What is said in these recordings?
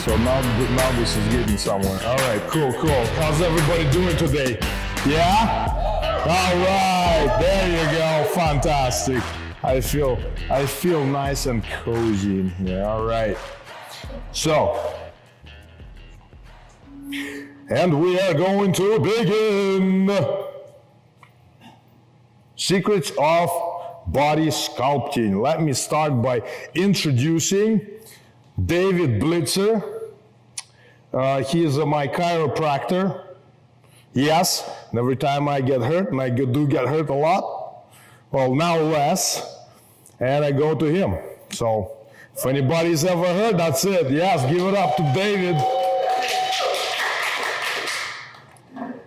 So now this is getting somewhere. All right, cool. How's everybody doing today? Yeah? All right, there you go. Fantastic. I feel nice and cozy in here. All right. So, and we are going to begin. Secrets of body sculpting. Let me start by introducing David Blitzer. He is my chiropractor. Yes, and every time I get hurt, and I do get hurt a lot, well, now less, and I go to him. So, if anybody's ever heard, that's it. Yes, give it up to David.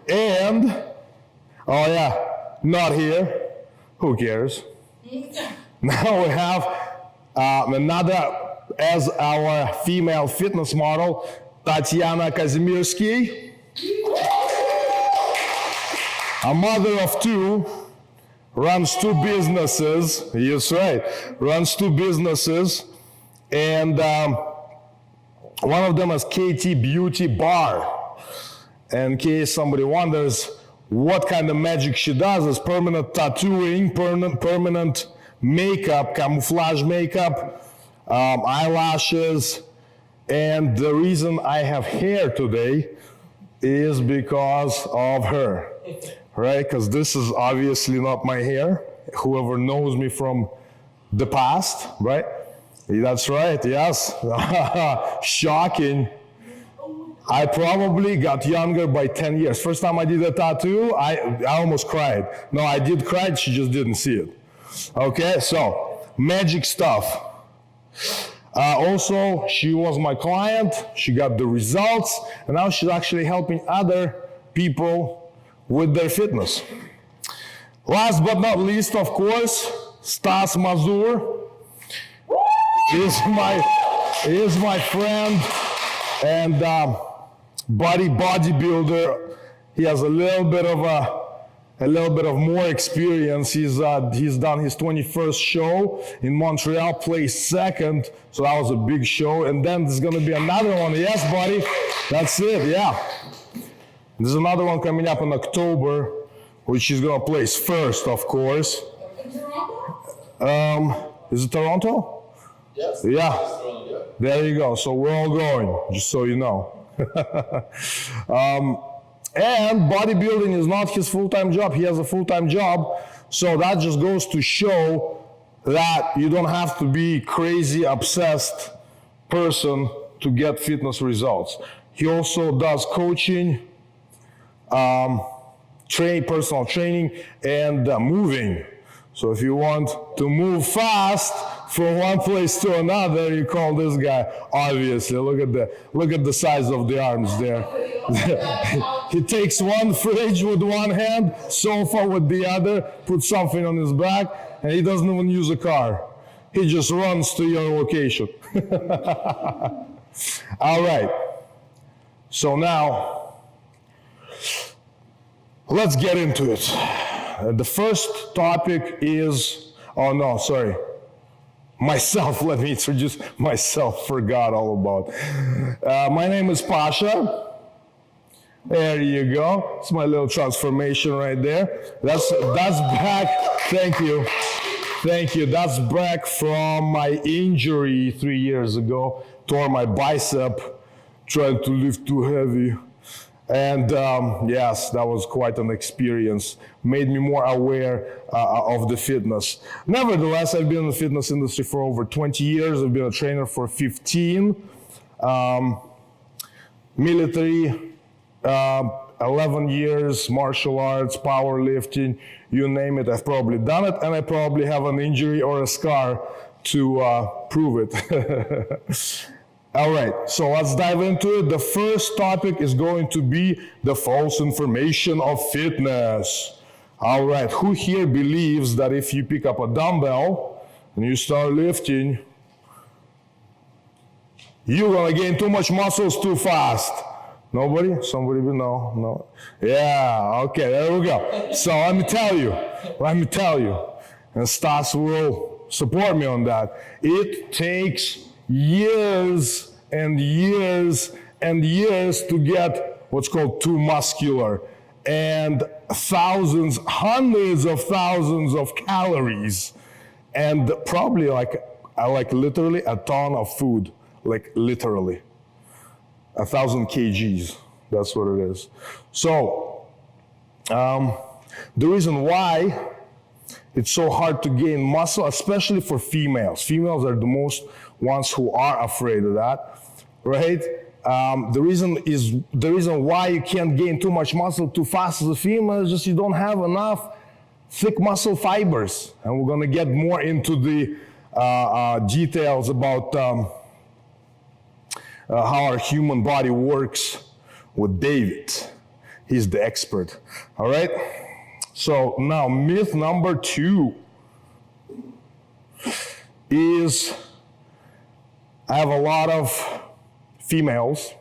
And, oh yeah, not here. Who cares? Now we have another as our female fitness model, Tatiana Kazimirsky. A mother of two, runs two businesses. Yes, right. Runs two businesses. And one of them is KT Beauty Bar. And in case somebody wonders what kind of magic she does, is permanent tattooing, permanent makeup, camouflage makeup, eyelashes. And the reason I have hair today is because of her, right? Because this is obviously not my hair. Whoever knows me from the past, right? That's right, yes. Shocking. I probably got younger by 10 years. First time I did a tattoo, I almost cried. No, I did cry, she just didn't see it. Okay, so magic stuff. Also, she was my client, she got the results, and now she's actually helping other people with their fitness. Last but not least, of course, Stas Mazur is my friend and bodybuilder. He has a little bit of more experience. He's done his 21st show in Montreal, placed second, so that was a big show. And then there's gonna be another one. Yes, buddy, that's it. Yeah, there's another one coming up in October, which he's gonna place first, of course. In Toronto? Is it Toronto? Yes. Yeah. There you go. So we're all going, just so you know. And bodybuilding is not his full-time job. He has a full-time job. So that just goes to show that you don't have to be crazy, obsessed person to get fitness results. He also does coaching, personal training, and moving. So if you want to move fast from one place to another, you call this guy. Obviously, look at the size of the arms there. He takes one fridge with one hand, sofa with the other, puts something on his back, and he doesn't even use a car. He just runs to your location. All right. So now, let's get into it. The first topic is, myself. Let me introduce myself. Forgot all about. My name is Pasha. There you go. It's my little transformation right there. That's back. Thank you. That's back from my injury 3 years ago. Tore my bicep, trying to lift too heavy. And yes, that was quite an experience. Made me more aware of the fitness. Nevertheless, I've been in the fitness industry for over 20 years. I've been a trainer for 15. Military, 11 years, martial arts, powerlifting, you name it, I've probably done it. And I probably have an injury or a scar to prove it. All right, so let's dive into it. The first topic is going to be the false information of fitness. All right, who here believes that if you pick up a dumbbell and you start lifting, you're gonna gain too much muscles too fast? Nobody? Somebody? No. Yeah, okay, there we go. So let me tell you, and Stas will support me on that. It takes years and years and years to get what's called too muscular, and thousands, hundreds of thousands of calories, and probably like literally a ton of food, like literally 1,000 kgs. That's what it is. So the reason why it's so hard to gain muscle, especially for females. Females are the most ones who are afraid of that, right? The reason why you can't gain too much muscle too fast as a female is just you don't have enough thick muscle fibers. And we're gonna get more into the details about how our human body works with David. He's the expert, all right? So now myth number 2 is I have a lot of females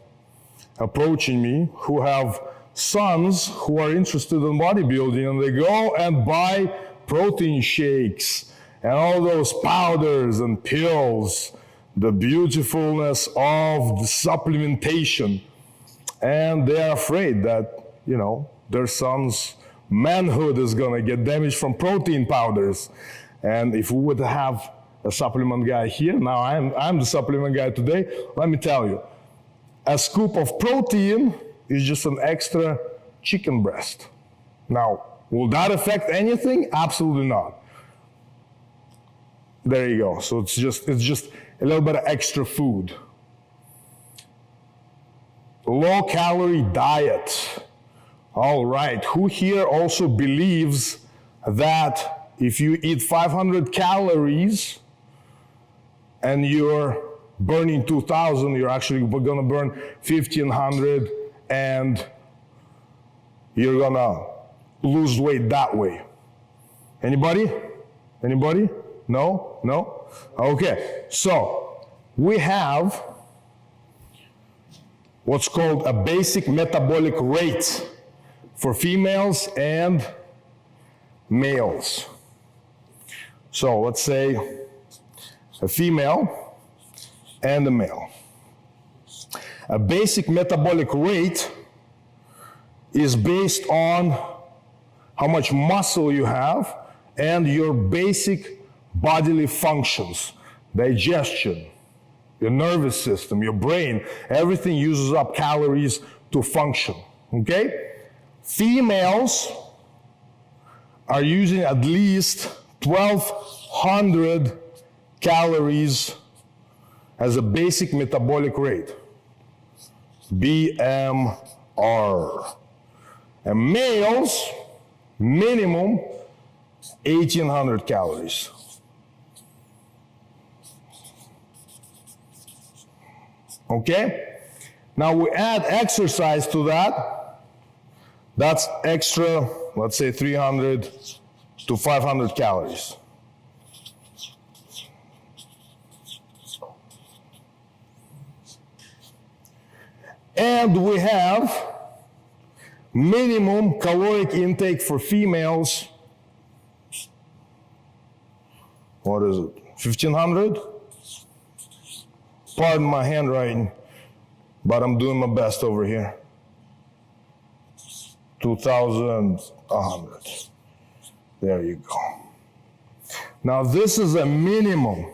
approaching me who have sons who are interested in bodybuilding, and they go and buy protein shakes and all those powders and pills, the beautifulness of the supplementation, and they're afraid that, you know, their son's manhood is gonna get damaged from protein powders. And if we would have a supplement guy here, now I'm the supplement guy today, let me tell you, a scoop of protein is just an extra chicken breast. Now, will that affect anything? Absolutely not. There you go. So it's just a little bit of extra food. Low calorie diet. All right, who here also believes that if you eat 500 calories and you're burning 2,000, you're actually gonna burn 1,500 and you're gonna lose weight that way? Anybody? Anybody? No? No? Okay, so we have what's called a basic metabolic rate for females and males. So let's say a female and a male. A basic metabolic rate is based on how much muscle you have and your basic bodily functions, digestion, your nervous system, your brain, everything uses up calories to function, okay? Females are using at least 1,200 calories as a basic metabolic rate, BMR. And males, minimum 1,800 calories. Okay? Now we add exercise to that. That's extra, let's say 300 to 500 calories. And we have minimum caloric intake for females. What is it? 1,500? Pardon my handwriting, but I'm doing my best over here. 2,100. There you go. Now this is a minimum.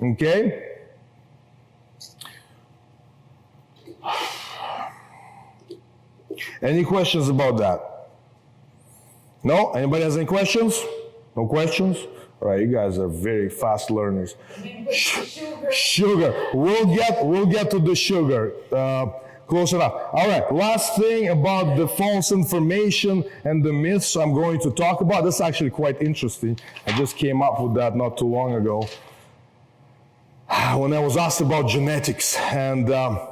Okay? Any questions about that? No? Anybody has any questions? No questions? All right, you guys are very fast learners. Sugar. We'll get to the sugar. Close enough. All right, last thing about the false information and the myths I'm going to talk about. This is actually quite interesting. I just came up with that not too long ago when I was asked about genetics, and I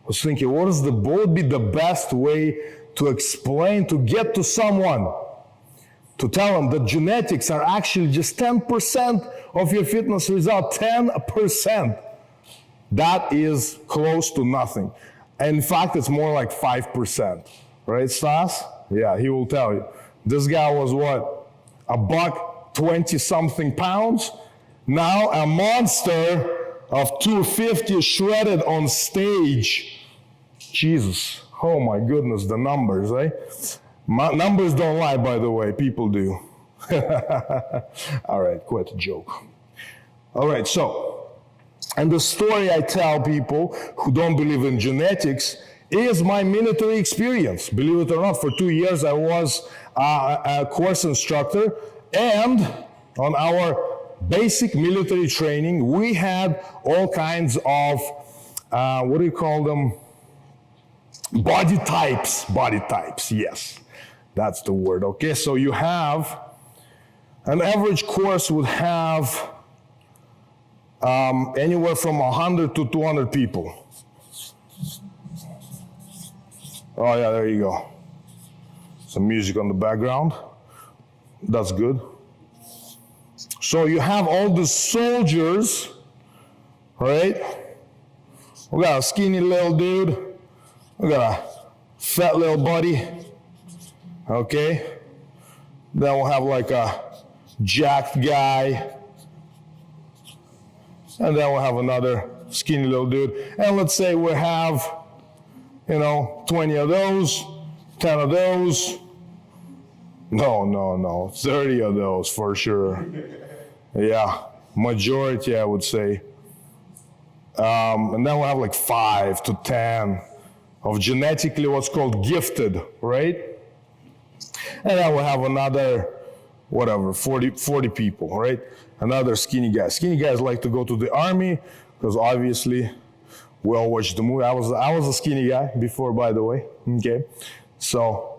was thinking, what would be the best way to explain, to get to someone, to tell them that genetics are actually just 10% of your fitness result, 10%. That is close to nothing. In fact, it's more like 5%, right, Stas? Yeah, he will tell you. This guy was what, $120-something pounds? Now a monster of 250 shredded on stage. Jesus, oh my goodness, the numbers, eh? Numbers don't lie, by the way, people do. All right, quite a joke. All right, so, and the story I tell people who don't believe in genetics is my military experience. Believe it or not, for 2 years I was a course instructor, and on our basic military training, we had all kinds of, what do you call them? Body types, yes. That's the word, okay? So you have, an average course would have anywhere from 100 to 200 people. Oh yeah, there you go. Some music on the background. That's good. So you have all the soldiers, right? We got a skinny little dude. We got a fat little buddy. Okay? Then we'll have like a jacked guy. And then we'll have another skinny little dude. And let's say we have, 20 of those, 10 of those. No, 30 of those for sure. Yeah, majority I would say. And then we'll have like 5 to 10 of genetically what's called gifted, right? And then we'll have another, 40 people, right? Another skinny guy. Skinny guys like to go to the army because obviously we all watched the movie. I was a skinny guy before, by the way, okay? So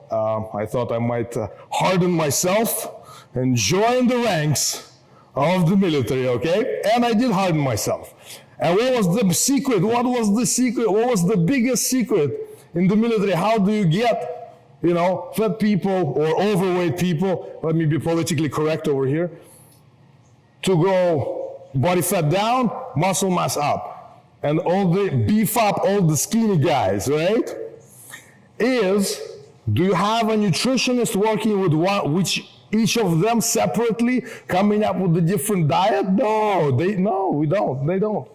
I thought I might harden myself and join the ranks of the military, okay? And I did harden myself. And what was the secret? What was the secret? What was the biggest secret in the military? How do you get, fat people or overweight people, let me be politically correct over here, to go body fat down, muscle mass up? And beef up all the skinny guys, right? Do you have a nutritionist working with each of them separately, coming up with a different diet? No, we don't. They don't.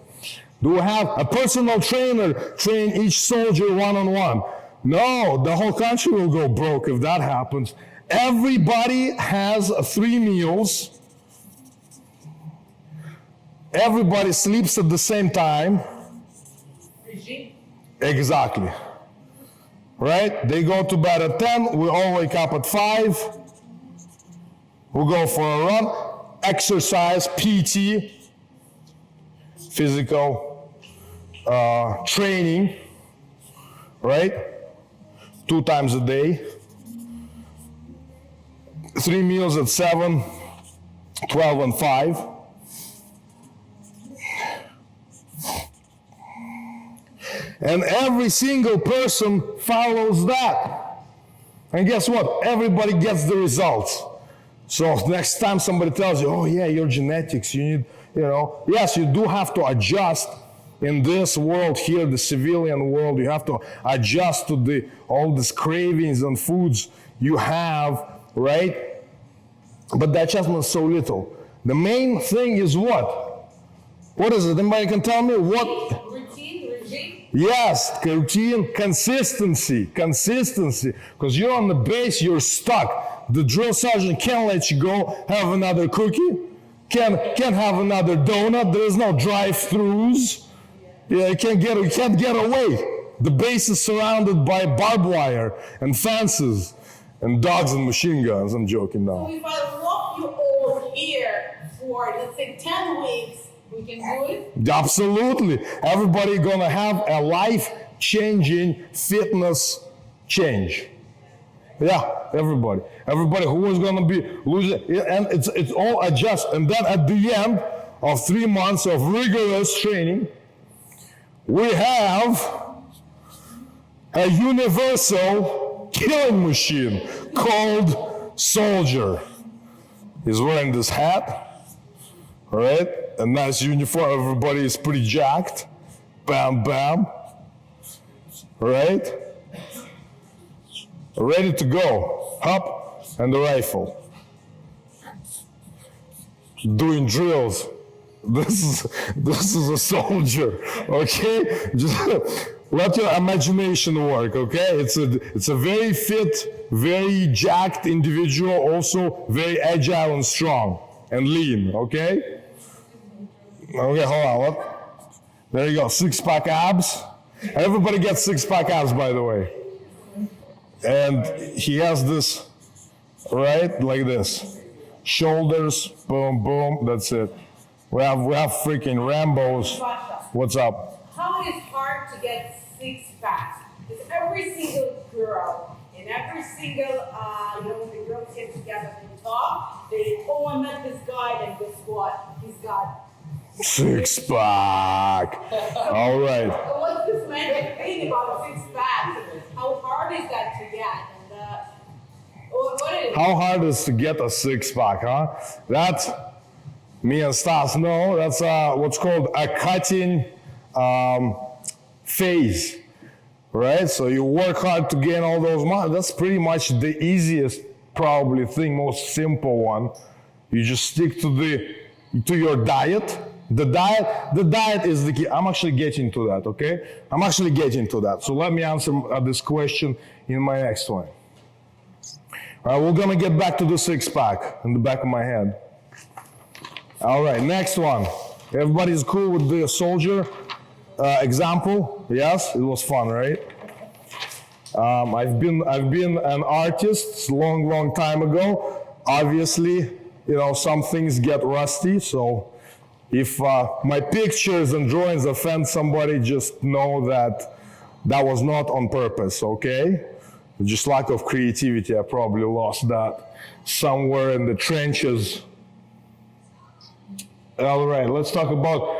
Do we have a personal trainer train each soldier one-on-one? No, the whole country will go broke if that happens. Everybody has 3 meals. Everybody sleeps at the same time. Exactly. Right? They go to bed at 10, we all wake up at 5. We'll go for a run, exercise, PT, physical training, right? 2 times a day. 3 meals at 7, 12 and 5. And every single person follows that. And guess what? Everybody gets the results. So next time somebody tells you, oh yeah, your genetics, you need, yes, you do have to adjust in this world here, the civilian world. You have to adjust to all these cravings and foods you have, right? But the adjustment is so little. The main thing is what? What is it? Anybody can tell me what? Yes, routine, consistency. Because you're on the base, you're stuck. The drill sergeant can't let you go have another cookie, can't have another donut. There's no drive-throughs. Yeah, you can't get away. The base is surrounded by barbed wire and fences and dogs and machine guns. I'm joking now. So if I lock you all here for, let's say, 10 weeks, we can do it? Absolutely. Everybody gonna have a life-changing fitness change. Yeah, everybody. Everybody who is gonna be losing, and it's all adjust. And then at the end of 3 months of rigorous training, we have a universal killing machine called Soldier. He's wearing this hat, all right? A nice uniform, everybody is pretty jacked. Bam, bam. Right? Ready to go. Up, and the rifle. Doing drills This is a soldier, okay? Just let your imagination work, okay? It's a very fit, very jacked individual, also very agile and strong and lean, okay? Okay, hold on. What? There you go, six-pack abs. Everybody gets six-pack abs, by the way. And he has this, right, like this. Shoulders, boom, boom, that's it. We have freaking Rambos. Pasha, What's up? how it is hard to get six packs? Because every single girl and every single, when the girls get together and talk, they, oh, I met this guy, and guess what? He's got Six-pack. All right. So what's this magic thing about six packs? How hard is that to get? And what is it? How hard is to get a six-pack, huh? That's, me and Stas know, that's what's called a cutting phase, right? So you work hard to gain all those muscles. That's pretty much the easiest, probably thing, most simple one. You just stick to your diet. The diet is the key. I'm actually getting to that, okay? I'm actually getting to that. So let me answer this question in my next one. All right, we're gonna get back to the six-pack in the back of my head. All right, next one. Everybody's cool with the soldier example? Yes, it was fun, right? I've been an artist long time ago. Obviously, some things get rusty. So if my pictures and drawings offend somebody, just know that was not on purpose. Okay? Just lack of creativity. I probably lost that somewhere in the trenches. All right, let's talk about,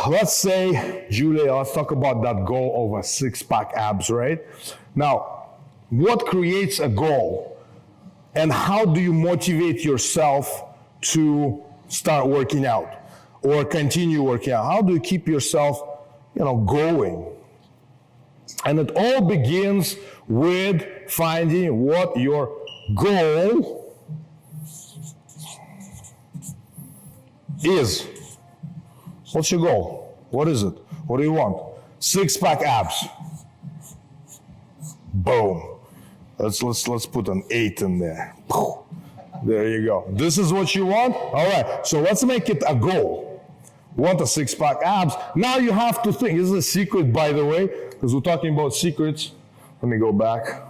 let's say, Julia, let's talk about that goal of a six-pack abs, right? Now, what creates a goal? And how do you motivate yourself to start working out or continue working out? How do you keep yourself, going? And it all begins with finding what your goal is. What's your goal? What is it? What do you want? Six-pack abs. Boom. Let's put an 8 in there. There you go. This is what you want? All right. So let's make it a goal. Want a six-pack abs. Now you have to think. This is a secret, by the way, because we're talking about secrets. Let me go back.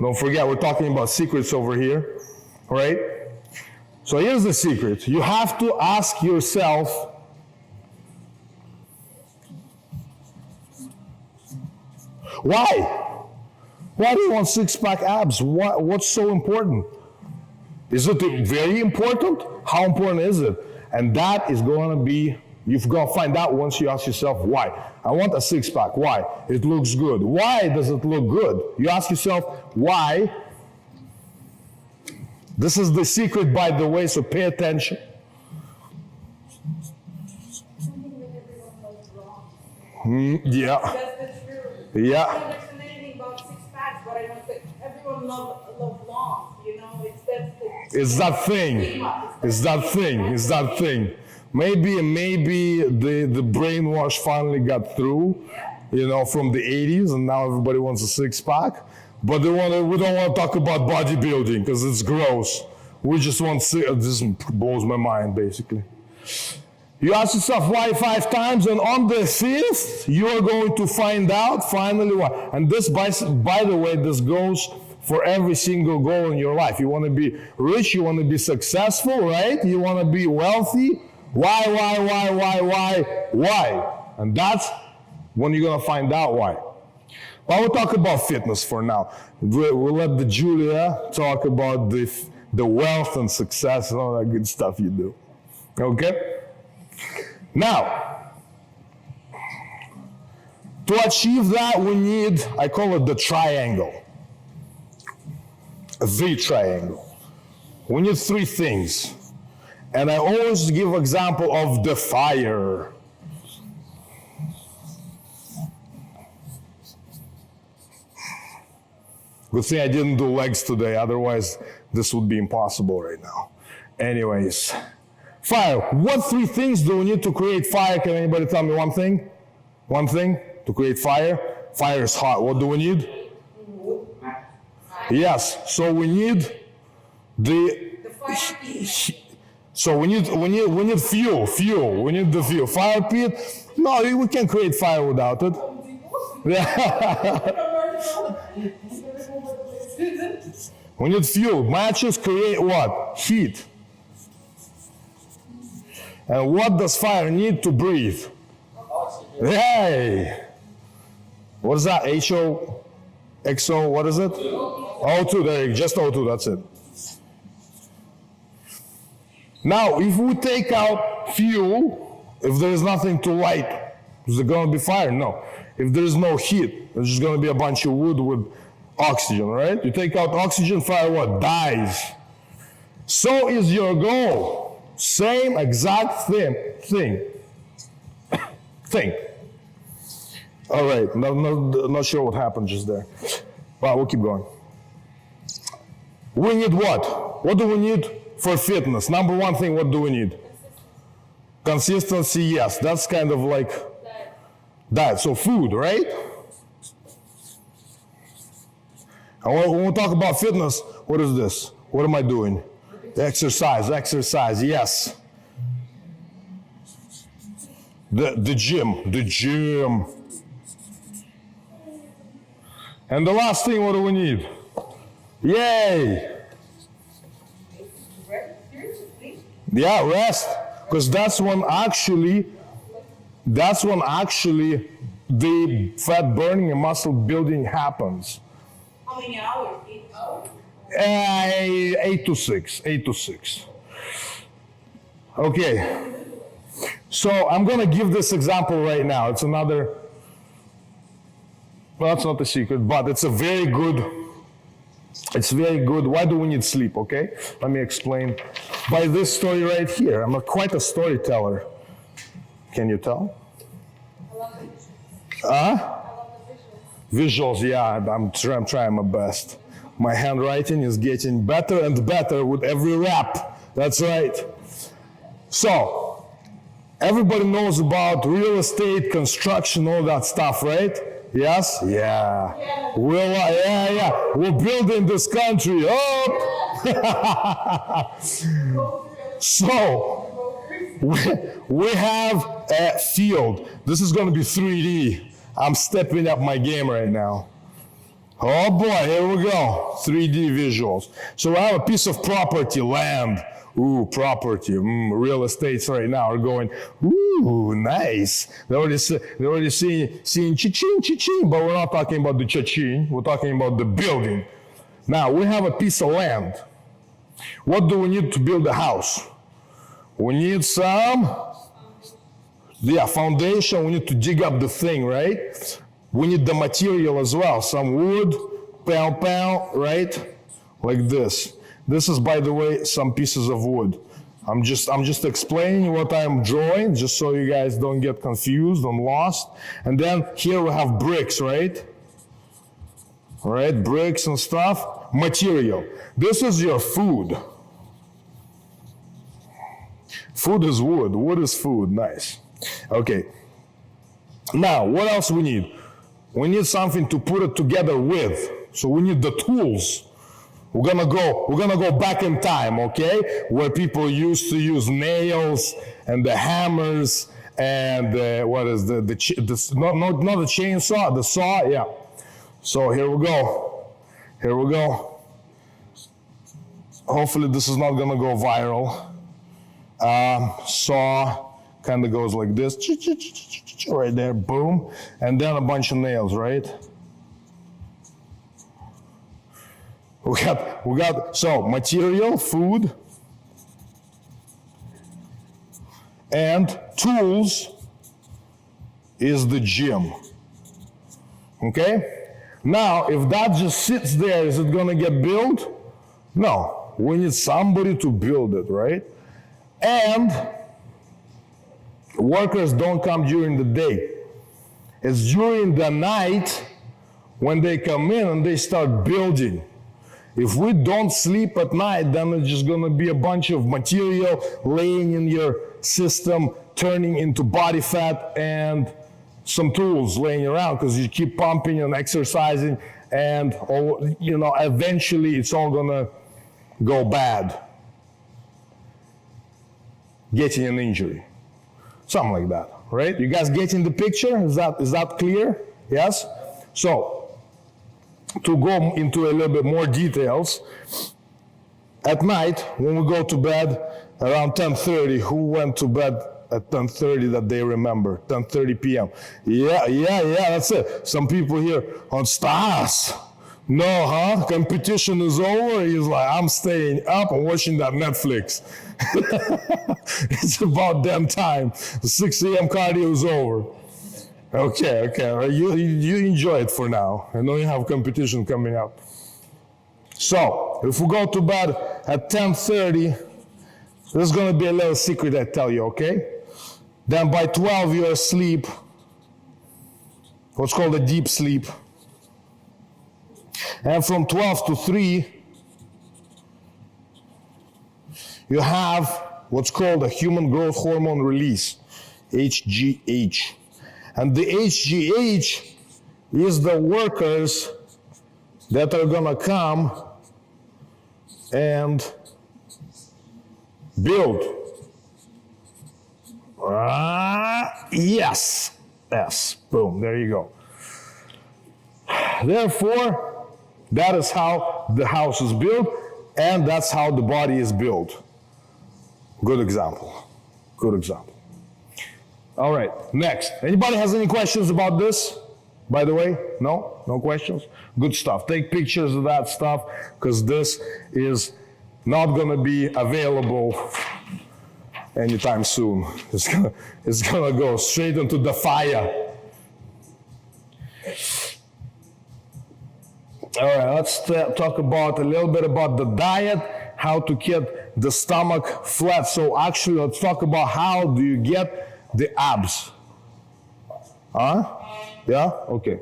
Don't forget, we're talking about secrets over here, right? So here's the secret. You have to ask yourself, why? Why do you want six-pack abs? What's so important? Is it very important? How important is it? And that is going to be, you've got to find out once you ask yourself, why? I want a six-pack. Why? It looks good. Why does it look good? You ask yourself, why? This is the secret, by the way, so pay attention. Something that everyone knows wrong. Yeah. That's the truth. Yeah. I don't understand anything about six packs, but I know that everyone loves long. It's that thing. It's that thing. It's that thing. Maybe the brainwash finally got through, from the 80s, and now everybody wants a six-pack. But we don't want to talk about bodybuilding because it's gross. We just want this blows my mind, basically. You ask yourself why 5 times, and on the 5th, you are going to find out finally why. And this, by the way, this goes for every single goal in your life. You want to be rich, you want to be successful, right? You want to be wealthy. Why? And that's when you're going to find out why. Well, we'll talk about fitness for now. We'll let the Julia talk about the wealth and success and all that good stuff you do. Okay? Now, to achieve that, we need, I call it the triangle. The triangle. We need 3 things. And I always give example of the fire. Good thing I didn't do legs today, otherwise this would be impossible right now. Anyways, Fire. What three things do we need to create fire? Can anybody tell me one thing? One thing to create fire? Fire is hot. What do we need? Yes. So we need the fire pit. so we need fuel. We need the fuel. Fire pit? No, we can create fire without it. We need fuel. Matches create what? Heat. And what does fire need to breathe? Oxygen. Hey! What is that? HO? XO? What is it? O2. There you go. Just O2. That's it. Now, if we take out fuel, if there is nothing to light, is there going to be fire? No. If there is no heat, there's just going to be a bunch of wood with oxygen, right? You take out oxygen, fire what? Dies. So is your goal. Same exact thing. All right, not sure what happened just there. Well, we'll keep going. We need what? What do we need for fitness? Number one thing, what do we need? Consistency, yes. That's kind of like diet. So food, right? And when we talk about fitness, what is this? What am I doing? Exercise, yes. The gym. And the last thing, what do we need? Yay! Yeah, rest. Because that's when actually the fat burning and muscle building happens. How many hours? 8 hours? 8 to 6. Okay. So I'm going to give this example right now. It's another, well, that's not a secret, but it's very good. Why do we need sleep, okay? Let me explain by this story right here. I'm quite a storyteller. Can you tell? I love the visuals. I love the visuals. Visuals, yeah, I'm trying my best. My handwriting is getting better and better with every rap. That's right. So, everybody knows about real estate, construction, all that stuff, right? Yes? Yeah. We're building this country up. So, we have a field. This is going to be 3D. I'm stepping up my game right now. Oh boy, here we go. 3D visuals. So I have a piece of property, land. Ooh, property. Real estates right now are going, ooh, nice. They're already seeing cha-ching, but we're not talking about the cha-ching. We're talking about the building. Now, we have a piece of land. What do we need to build a house? We need some, foundation. We need to dig up the thing, right? We need the material as well. Some wood, pow, right? Like this. This is, by the way, some pieces of wood. I'm just explaining what I'm drawing, just so you guys don't get confused and lost. And then here we have bricks, right? Right, bricks and stuff. Material. This is your food. Food is wood. Wood is food. Nice. Okay. Now, what else we need? We need something to put it together with. So we need the tools. We're gonna go back in time, okay? Where people used to use nails and the hammers and what is not the chainsaw, the saw, yeah. So here we go. Hopefully this is not gonna go viral. Saw kind of goes like this, right there, boom, and then a bunch of nails, right? We got so material, food, and tools is the gym. Okay? Now, if that just sits there, is it gonna get built? No, we need somebody to build it, right? And workers don't come during the day. It's during the night when they come in and they start building. If we don't sleep at night, then it's just gonna be a bunch of material laying in your system, turning into body fat, and some tools laying around because you keep pumping and exercising, and eventually it's all gonna go bad. Getting an injury, something like that, right? You guys getting the picture? Is that clear? Yes? So, to go into a little bit more details, at night, when we go to bed around 10:30, who went to bed at 10:30 that they remember? 10:30 p.m. Yeah, that's it. Some people here on Stas. No, huh? Competition is over. He's like, I'm staying up and watching that Netflix. It's about damn time. The 6 a.m. cardio is over. Okay. You enjoy it for now. I know you have competition coming up. So, if we go to bed at 10:30, there's going to be a little secret I tell you, okay? Then by 12, you're asleep. What's called a deep sleep. And from 12 to 3, you have what's called a human growth hormone release, HGH. And the HGH is the workers that are gonna come and build. Yes, boom, there you go. Therefore, that is how the house is built, and that's how the body is built. Good example. All right, next. Anybody has any questions about this? By the way, no? No questions? Good stuff. Take pictures of that stuff, because this is not gonna be available anytime soon. It's gonna go straight into the fire. All right, let's talk about a little bit about the diet, how to get the stomach flat. So actually, let's talk about how do you get the abs. Huh? Yeah? Okay.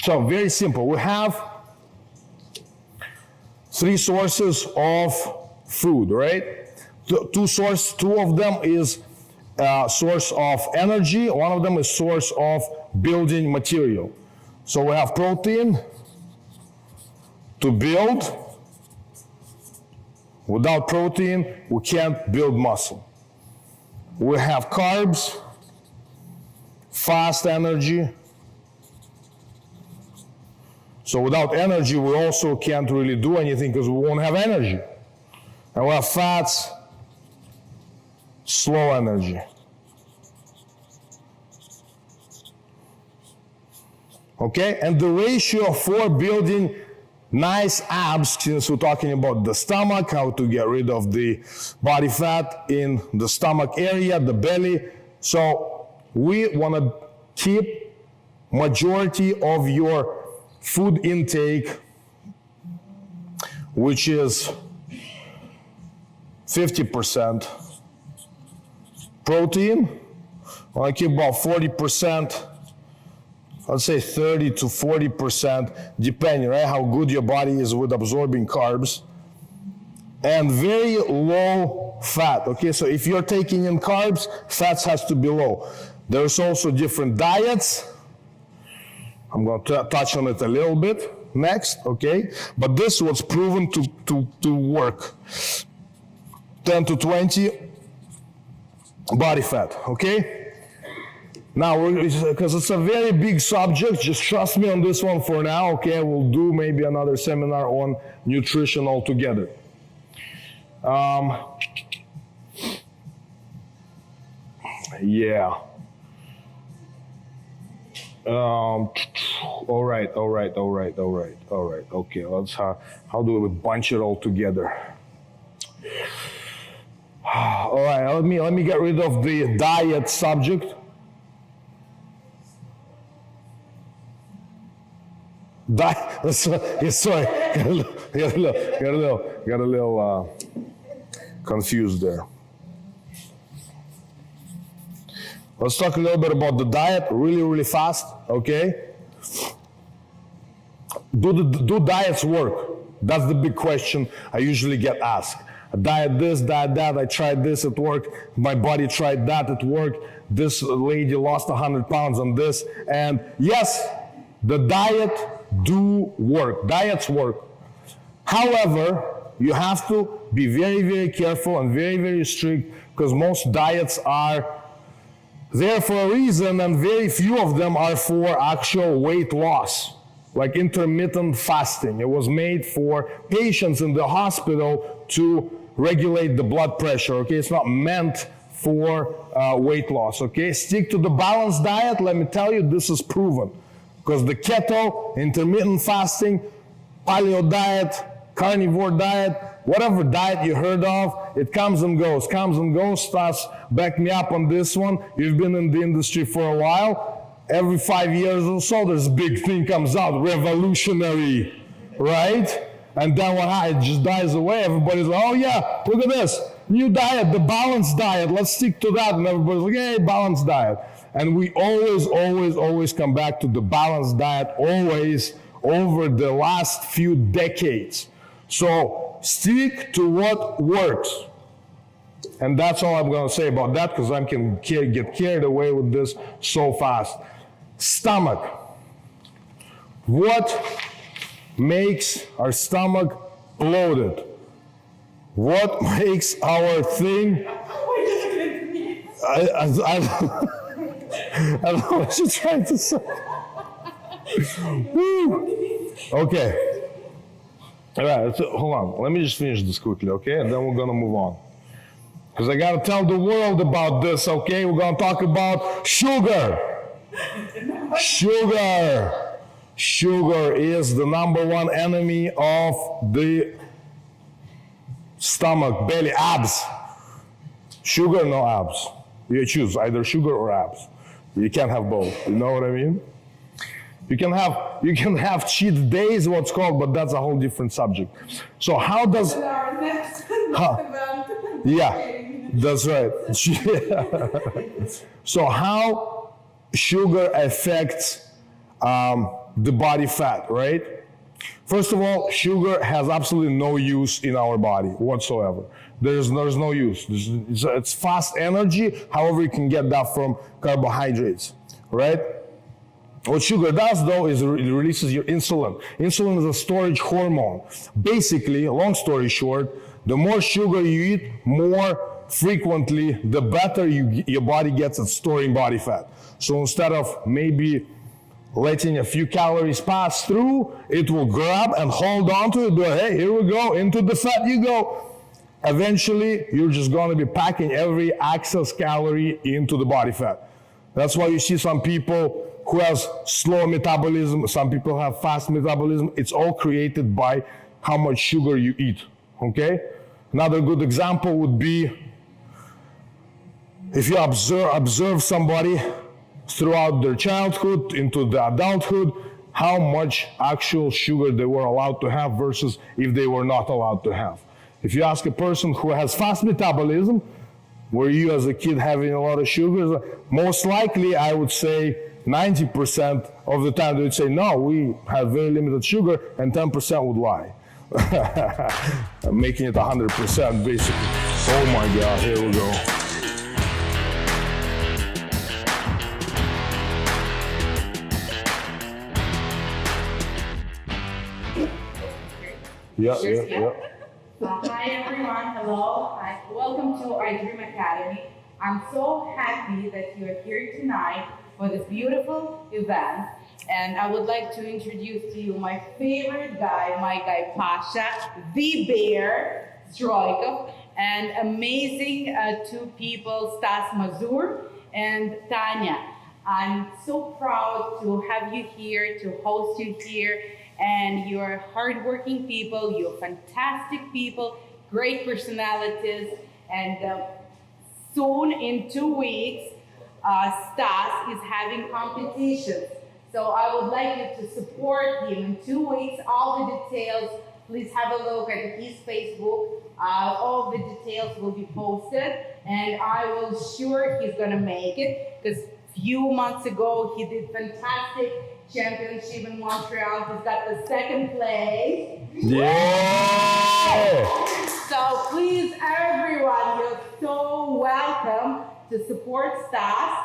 So very simple. We have 3 sources of food, right? Two of them is source of energy. One of them is source of building material. So we have protein to build. Without protein, we can't build muscle. We have carbs, fast energy. So without energy, we also can't really do anything because we won't have energy. And we have fats, slow energy. Okay, and the ratio for building nice abs, since we're talking about the stomach, how to get rid of the body fat in the stomach area, the belly. So we want to keep majority of your food intake, which is 50% protein. I want to keep about 40%. Let's say 30 to 40%, depending, right, how good your body is with absorbing carbs. And very low fat, okay? So if you're taking in carbs, fats has to be low. There's also different diets. I'm going to touch on it a little bit next, okay? But this was proven to work. 10 to 20 body fat, okay? Now, because it's a very big subject, just trust me on this one for now, okay? We'll do maybe another seminar on nutrition altogether. Yeah. All right. Okay, let's how do we bunch it all together? All right, let me get rid of the diet subject. Sorry, got a little confused there. Let's talk a little bit about the diet, really fast, okay? do diets work? That's the big question I usually get asked. Diet this, diet that, I tried this, it worked. My body tried that, it worked. This lady lost 100 pounds on this. And yes, the diet do work. Diets work. However, you have to be very, very careful and very, very strict, because most diets are there for a reason, and very few of them are for actual weight loss, like intermittent fasting. It was made for patients in the hospital to regulate the blood pressure, okay? It's not meant for weight loss, okay? Stick to the balanced diet. Let me tell you, this is proven, because the keto, intermittent fasting, paleo diet, carnivore diet, whatever diet you heard of, it comes and goes. Stas, back me up on this one. You've been in the industry for a while. Every 5 years or so, there's a big thing comes out, revolutionary, right? And then it just dies away. Everybody's like, oh yeah, look at this, new diet, the balanced diet, let's stick to that. And everybody's like, hey, balanced diet. And we always come back to the balanced diet, always, over the last few decades. So stick to what works. And that's all I'm going to say about that, because I can get carried away with this so fast. Stomach. What makes our stomach bloated? What makes our thing? I don't know what you're trying to say. Okay. All right, so hold on. Let me just finish this quickly, okay? And then we're going to move on. Because I got to tell the world about this, okay? We're going to talk about sugar. Sugar is the #1 enemy of the stomach, belly, abs. Sugar, no abs. You choose either sugar or abs. You can't have both. You know what I mean? You can have cheat days, what's called, but that's a whole different subject. So how does... Yeah, that's right. So how sugar affects the body fat, right? First of all, sugar has absolutely no use in our body whatsoever. There's no use. It's fast energy. However, you can get that from carbohydrates, right? What sugar does, though, is it releases your insulin. Insulin is a storage hormone. Basically, long story short, the more sugar you eat, more frequently, the better your body gets at storing body fat. So instead of maybe letting a few calories pass through, it will grab and hold on to it. Go, hey, here we go, into the fat you go. Eventually, you're just going to be packing every excess calorie into the body fat. That's why you see some people who has slow metabolism, some people have fast metabolism. It's all created by how much sugar you eat, okay? Another good example would be if you observe somebody throughout their childhood into the adulthood, how much actual sugar they were allowed to have versus if they were not allowed to have. If you ask a person who has fast metabolism, were you as a kid having a lot of sugars? Most likely, I would say 90% of the time they would say, no, we have very limited sugar, and 10% would lie. I'm making it 100% basically. Oh my God, here we go. Yeah. Hi everyone, hello. Hi. Welcome to IDream Academy. I'm so happy that you're here tonight for this beautiful event. And I would like to introduce to you my favorite guy, my guy Pasha, the Bear Stroikov, and amazing two people, Stas Mazur and Tanya. I'm so proud to have you here, to host you here. And you're hardworking people, you're fantastic people, great personalities, and soon in 2 weeks, Stas is having competitions. So I would like you to support him in 2 weeks. All the details, please have a look at his Facebook. All the details will be posted, and I will sure he's gonna make it, because few months ago he did fantastic. championship in Montreal. He's got the second place. Yeah! So please, everyone, you're so welcome to support Stas.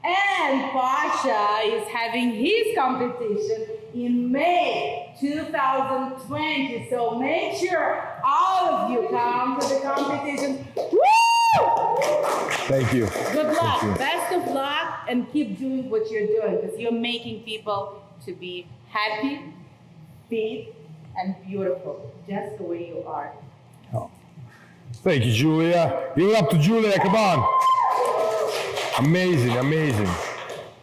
And Pasha is having his competition in May 2020. So make sure all of you come to the competition. Woo! Thank you. Good luck, best of luck, and keep doing what you're doing because you're making people to be happy, fit, and beautiful, just the way you are. Thank you, Julia. Give it up to Julia, come on. Amazing, amazing.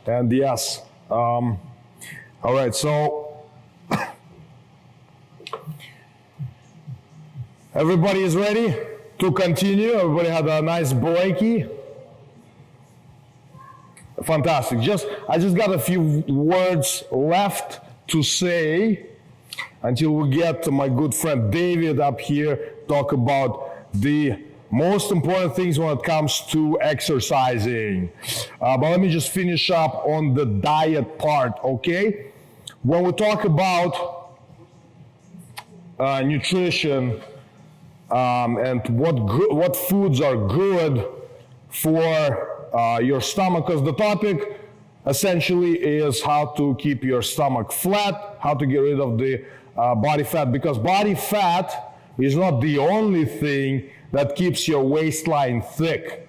And yes, all right, so everybody is ready to continue. Everybody had a nice breaky. Fantastic. I just got a few words left to say until we get to my good friend David up here, talk about the most important things when it comes to exercising. But let me just finish up on the diet part, okay? When we talk about nutrition and what foods are good for your stomach, because the topic essentially is how to keep your stomach flat, how to get rid of the body fat, because body fat is not the only thing that keeps your waistline thick,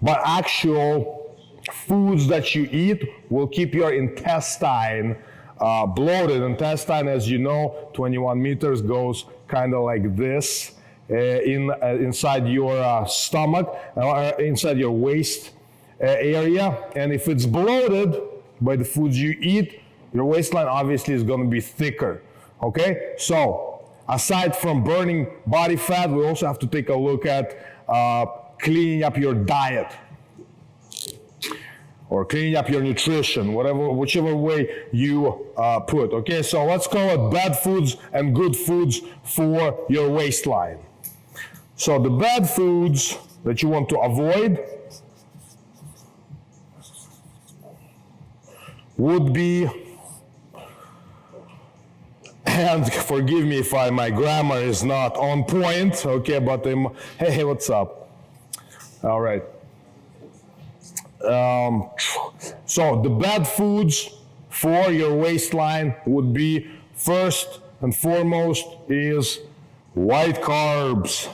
but actual foods that you eat will keep your intestine bloated. Intestine, as you know, 21 meters goes kind of like this inside your stomach, inside your waist area. And if it's bloated by the foods you eat, your waistline obviously is going to be thicker. Okay, so aside from burning body fat, we also have to take a look at cleaning up your diet or cleaning up your nutrition, whichever way you put. Okay, so let's call it bad foods and good foods for your waistline. So the bad foods that you want to avoid would be, and forgive me if my grammar is not on point, okay, but hey, what's up? All right. So the bad foods for your waistline would be, first and foremost, is white carbs.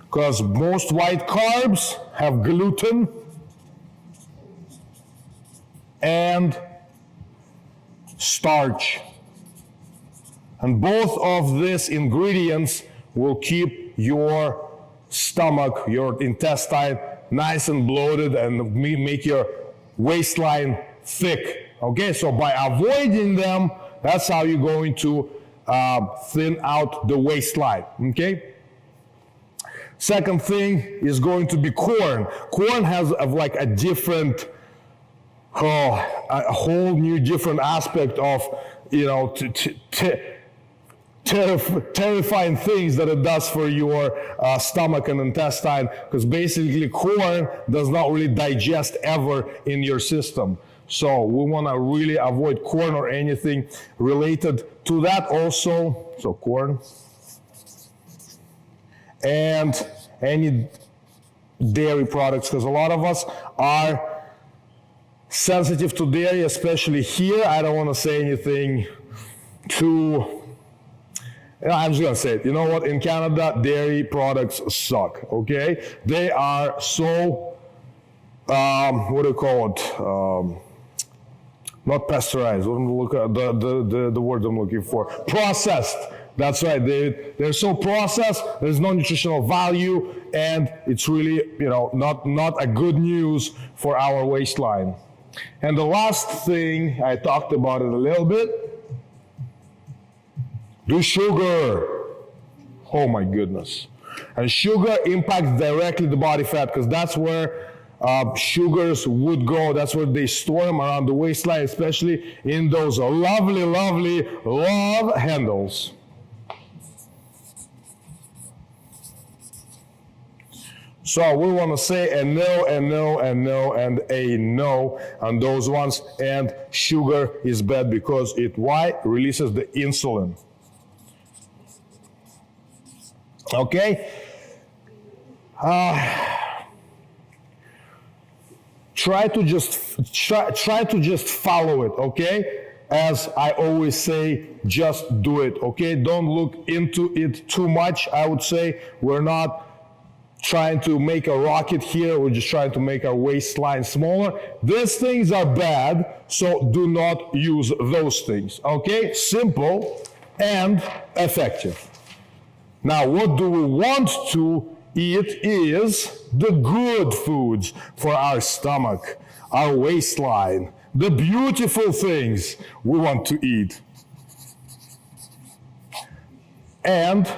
Because most white carbs have gluten and starch. And both of these ingredients will keep your stomach, your intestine nice and bloated and make your waistline thick. Okay, so by avoiding them, that's how you're going to thin out the waistline. Okay? Second thing is going to be corn. Corn has like a different, a whole new different aspect of, terrifying things that it does for your stomach and intestine, because basically corn does not really digest ever in your system. So we want to really avoid corn or anything related to that also. So corn. And any dairy products, because a lot of us are sensitive to dairy, especially here. I don't want to say anything too, I'm just going to say it. You know what? In Canada, dairy products suck, okay? They are so, what do you call it? Not pasteurized. Look at the word I'm looking for. Processed. That's right. They're so processed. There's no nutritional value, and it's really, not a good news for our waistline. And the last thing, I talked about it a little bit, the sugar. Oh my goodness. And sugar impacts directly the body fat, because that's where sugars would go. That's where they store them, around the waistline, especially in those lovely, lovely love handles. So we want to say a no, a no, a no, and a no on those ones. And sugar is bad because it releases the insulin. Okay? Try to just follow it, okay? As I always say, just do it, okay? Don't look into it too much. I would say we're not trying to make a rocket here. We're just trying to make our waistline smaller. These things are bad, so do not use those things, okay? Simple and effective. Now, what do we want to eat is the good foods for our stomach, our waistline, the beautiful things we want to eat. And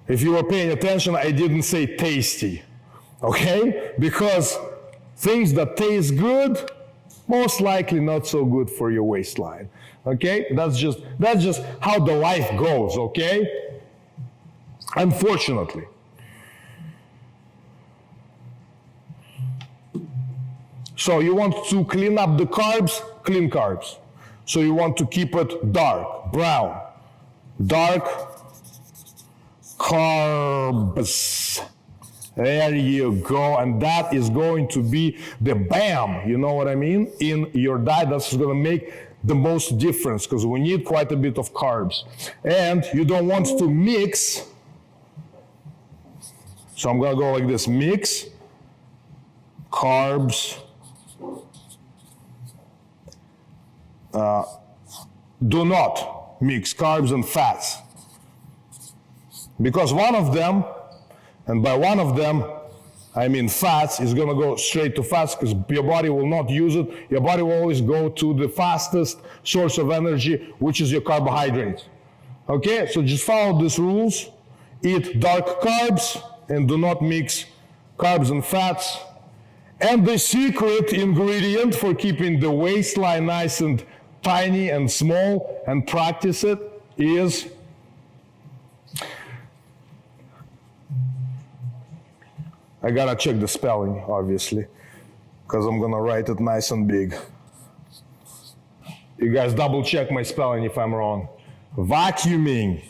if you were paying attention, I didn't say tasty, okay? Because things that taste good, most likely not so good for your waistline, okay? That's just how the life goes, okay? Unfortunately. So you want to clean up the carbs, clean carbs. So you want to keep it dark, brown, dark carbs. There you go. And that is going to be the bam, you know what I mean, in your diet. That's going to make the most difference because we need quite a bit of carbs. And you don't want to mix. So I'm going to go like this, mix carbs. Do not mix carbs and fats. Because one of them, and by one of them, I mean fats, is going to go straight to fats because your body will not use it. Your body will always go to the fastest source of energy, which is your carbohydrates. Okay, so just follow these rules. Eat dark carbs and do not mix carbs and fats. And the secret ingredient for keeping the waistline nice and tiny and small and practice it is I gotta check the spelling, obviously, because I'm gonna write it nice and big. You guys double check my spelling if I'm wrong. Vacuuming.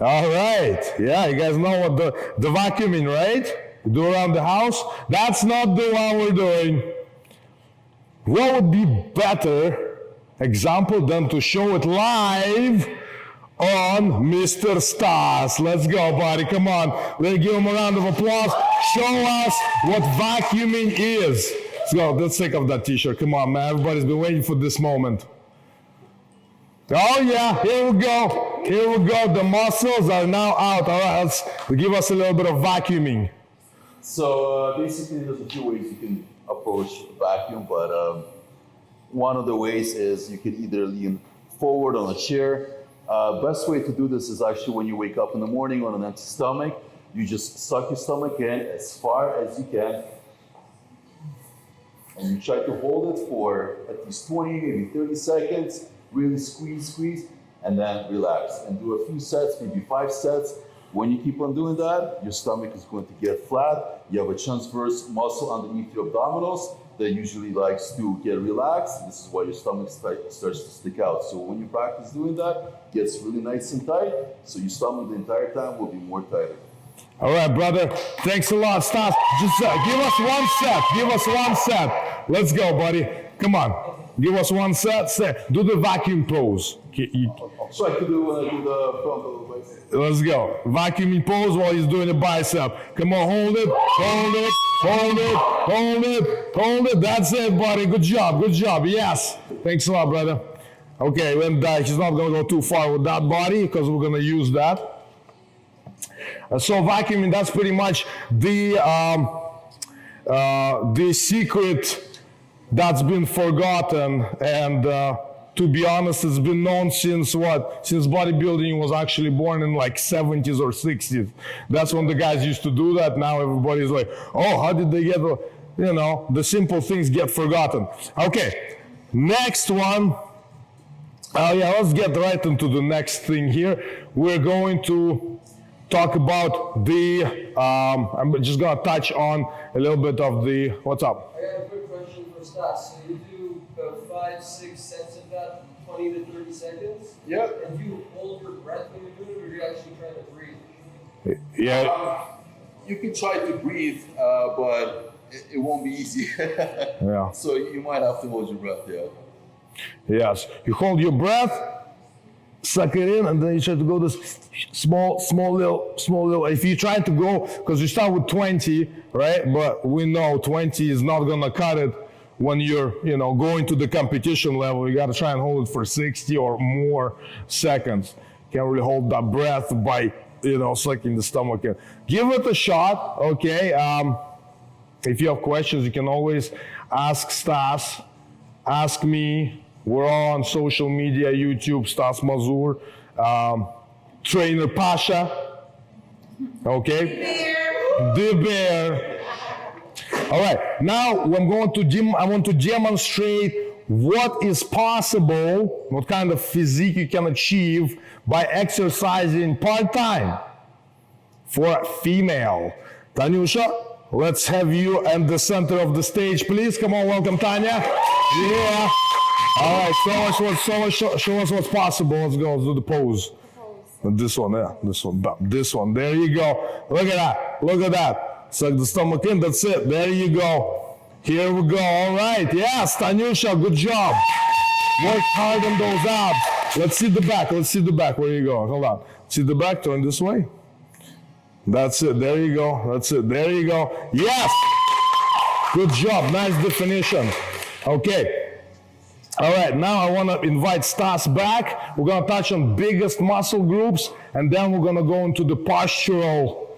All right, yeah, you guys know what the vacuuming, right? You do around the house. That's not the one we're doing. What would be better example than to show it live on Mr. Stas? Let's go, buddy, come on. Let's give him a round of applause. Show us what vacuuming is. Let's go, let's take off that t-shirt. Come on, man, everybody's been waiting for this moment. Oh yeah, here we go. Here we go. The muscles are now out. All right, let's give us a little bit of vacuuming. So basically, there's a few ways you can approach vacuum, but one of the ways is you can either lean forward on a chair. Best way to do this is actually when you wake up in the morning on an empty stomach. You just suck your stomach in as far as you can, and you try to hold it for at least 20, maybe 30 seconds. Really squeeze, and then relax. And do a few sets, maybe 5 sets. When you keep on doing that, your stomach is going to get flat. You have a transverse muscle underneath your abdominals that usually likes to get relaxed. This is why your stomach starts to stick out. So when you practice doing that, it gets really nice and tight. So your stomach the entire time will be more tighter. All right, brother. Thanks a lot, Stas. Just give us one set. Give us one set. Let's go, buddy. Come on. Give us one set. Do the vacuum pose. So I can do the front bicep. Let's go. Vacuuming pose while he's doing the bicep. Come on, hold it, hold it, hold it, hold it, hold it. That's it, buddy. Good job, good job. Yes. Thanks a lot, brother. Okay, and he's not going to go too far with that body because we're going to use that. So vacuuming, that's pretty much the secret that's been forgotten, and to be honest, it's been known since what? Since bodybuilding was actually born in like 70s or 60s. That's when the guys used to do that. Now everybody's like, oh, how did they get, you know, the simple things get forgotten. Okay, next one. Oh yeah, let's get right into the next thing here. we're going to talk about the, I'm just gonna touch on a little bit of the, what's up? I got a quick question for Stas. So you do about 5-6 sets of that, 20 to 30 seconds? Yep. And do you hold your breath when you're doing it, or are you actually trying to breathe? Yeah. You can try to breathe, but it won't be easy. Yeah. So you might have to hold your breath, yeah. Yes. You hold your breath, suck it in, and then you try to go this small little. If you try to go, because you start with 20, right? But we know 20 is not gonna cut it when you're, going to the competition level. You gotta try and hold it for 60 or more seconds. Can't really hold that breath by, sucking the stomach in. Give it a shot, okay? If you have questions, you can always ask Stas, ask me. We're all on social media, YouTube, Stas Mazur, trainer Pasha, okay? The Bear. All right, now I want to demonstrate what is possible, what kind of physique you can achieve by exercising part-time for a female. Tanyusha, let's have you at the center of the stage, please. Come on, welcome, Tanya. Yeah. All right, show us what's possible. Let's go, let's do the pose. This one, yeah, this one. There you go. Look at that. Suck the stomach in, that's it. There you go. Here we go, all right. Yes, Tanyusha, good job. Work hard on those abs. Let's see the back. Where you go? Hold on. See the back, turn this way. That's it, there you go. That's it, there you go. Yes! Good job, nice definition. Okay. All right, now I want to invite Stas back. We're going to touch on biggest muscle groups, and then we're going to go into the postural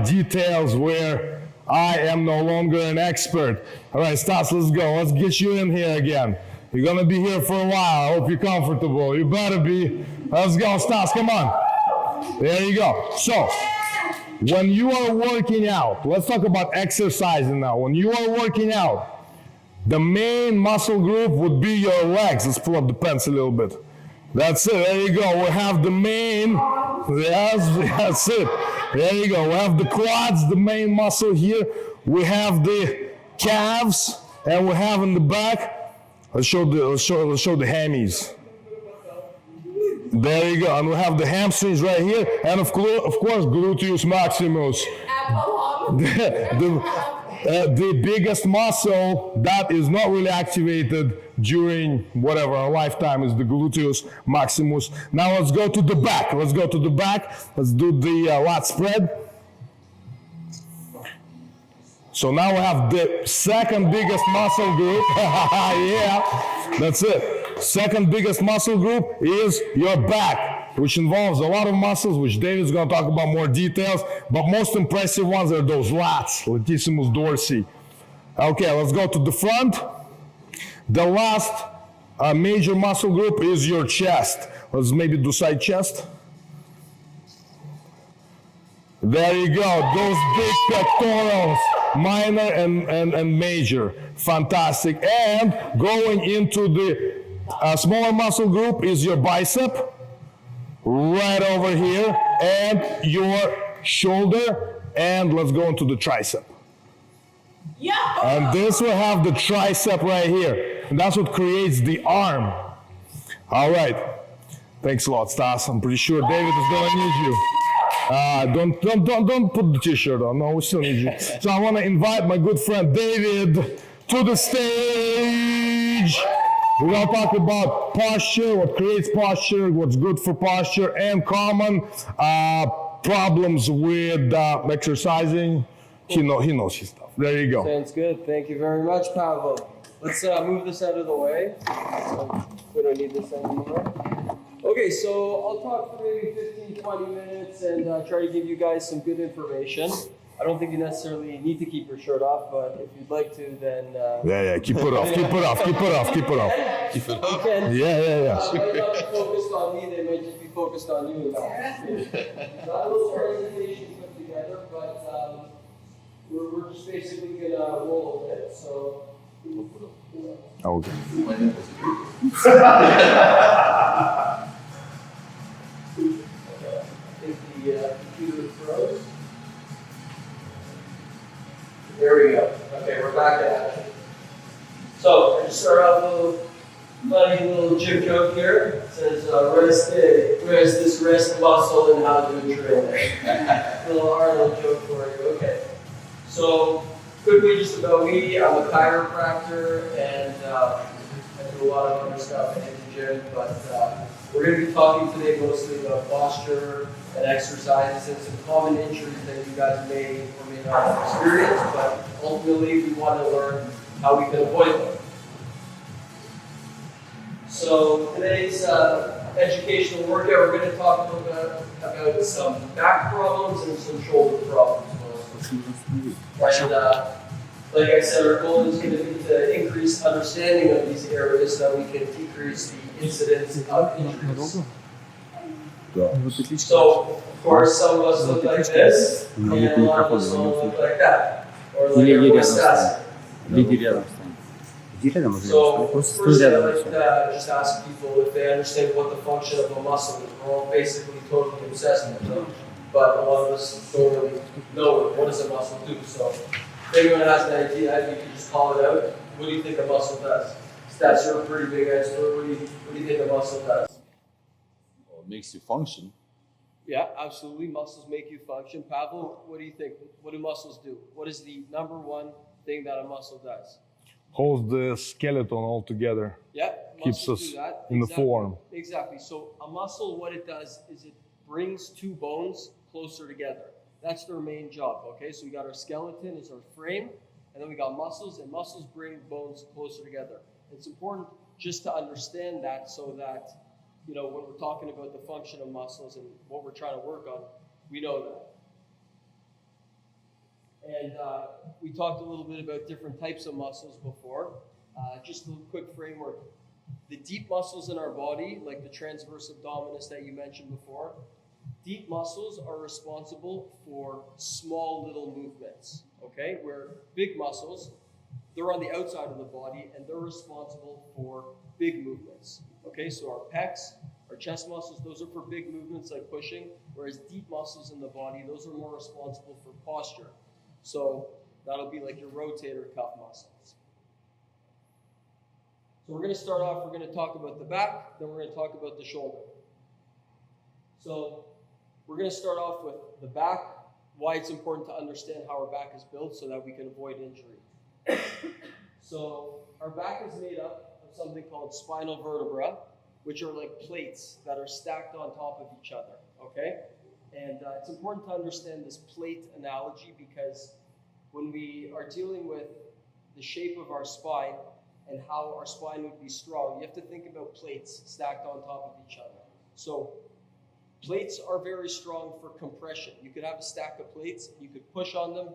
details where I am no longer an expert. All right, Stas, let's go. Let's get you in here again. You're going to be here for a while. I hope you're comfortable. You better be. Let's go, Stas, come on. There you go. So, when you are working out, let's talk about exercising now. When you are working out, the main muscle group would be your legs. Let's pull up the pants a little bit. That's it, there you go. We have the main, yes, that's it. There you go, we have the quads, the main muscle here. We have the calves, and we have in the back, let's show the hammies. There you go, and we have the hamstrings right here, and of course, gluteus maximus. The biggest muscle that is not really activated during whatever our lifetime is the gluteus maximus. Now let's go to the back. Let's do the lat spread. So now we have the second biggest muscle group. Yeah, that's it. Second biggest muscle group is your back, which involves a lot of muscles, which David's going to talk about more details, but most impressive ones are those lats, latissimus dorsi. Okay, let's go to the front. The last major muscle group is your chest. Let's maybe do side chest. There you go, those big pectorals, minor and major, fantastic. And going into the smaller muscle group is your bicep, right over here, and your shoulder, and let's go into the tricep. Yeah. And this will have the tricep right here, and that's what creates the arm. All right, thanks a lot, Stas. I'm pretty sure David is gonna need you. Don't put the t-shirt on. No, we still need you. So I want to invite my good friend David to the stage. We're going to talk about posture, what creates posture, what's good for posture, and common problems with exercising. He knows his stuff. There you go. Sounds good. Thank you very much, Pavel. Let's move this out of the way. We don't need this anymore. Okay, so I'll talk for maybe 15-20 minutes and try to give you guys some good information. I don't think you necessarily need to keep your shirt off, but if you'd like to, then... Yeah, keep it off. You can. Yeah. They might not be focused on me, they might just be focused on you. Got a little presentation put together, but we're just basically going to roll a bit, so... Okay. just start off with a little funny little gym joke here. It says, where's this wrist muscle and how to train it? Little Arnold joke for you. Okay. So, quickly just about me. I'm a chiropractor and I do a lot of other stuff in the gym, but we're going to be talking today mostly about posture and exercises and some common injuries that you guys may or may not have experienced, but ultimately we want to learn how we can avoid them. So today's educational workout, we're going to talk about some back problems and some shoulder problems. And like I said, our goal is going to be to increase understanding of these areas so that we can decrease the incidence of injuries. So, of course, some of us look like this, and a lot of us don't look like that, or like everyone says. So, first I'd like to just ask people if they understand what the function of a muscle is. We're all basically totally obsessed with them, but a lot of us don't really know what does a muscle do. So, if anyone has an idea, you can just call it out. What do you think a muscle does? That's your pretty big answer. What do you think a muscle does? Well, it makes you function. Yeah, absolutely. Muscles make you function. Pavel, what do you think? What do muscles do? What is the number one thing that a muscle does? Holds the skeleton all together. Yeah, Keeps muscles us do that. in the form. Exactly. So a muscle, what it does is it brings two bones closer together. That's their main job, okay? So we got our skeleton is our frame, and then we got muscles, and muscles bring bones closer together. It's important just to understand that so that, you know, when we're talking about the function of muscles and what we're trying to work on, we know that. And we talked a little bit about different types of muscles before. Just a quick framework. The deep muscles in our body, like the transverse abdominis that you mentioned before, deep muscles are responsible for small little movements, okay? Where big muscles, they're on the outside of the body and they're responsible for big movements, okay? So our pecs, our chest muscles, those are for big movements like pushing, whereas deep muscles in the body, those are more responsible for posture. So that'll be like your rotator cuff muscles. So we're going to start off, we're going to talk about the back, then we're going to talk about the shoulder. So we're going to start off with the back, why it's important to understand how our back is built so that we can avoid injury. So our back is made up of something called spinal vertebra, which are like plates that are stacked on top of each other, okay? And it's important to understand this plate analogy because when we are dealing with the shape of our spine and how our spine would be strong, you have to think about plates stacked on top of each other. So plates are very strong for compression. You could have a stack of plates, you could push on them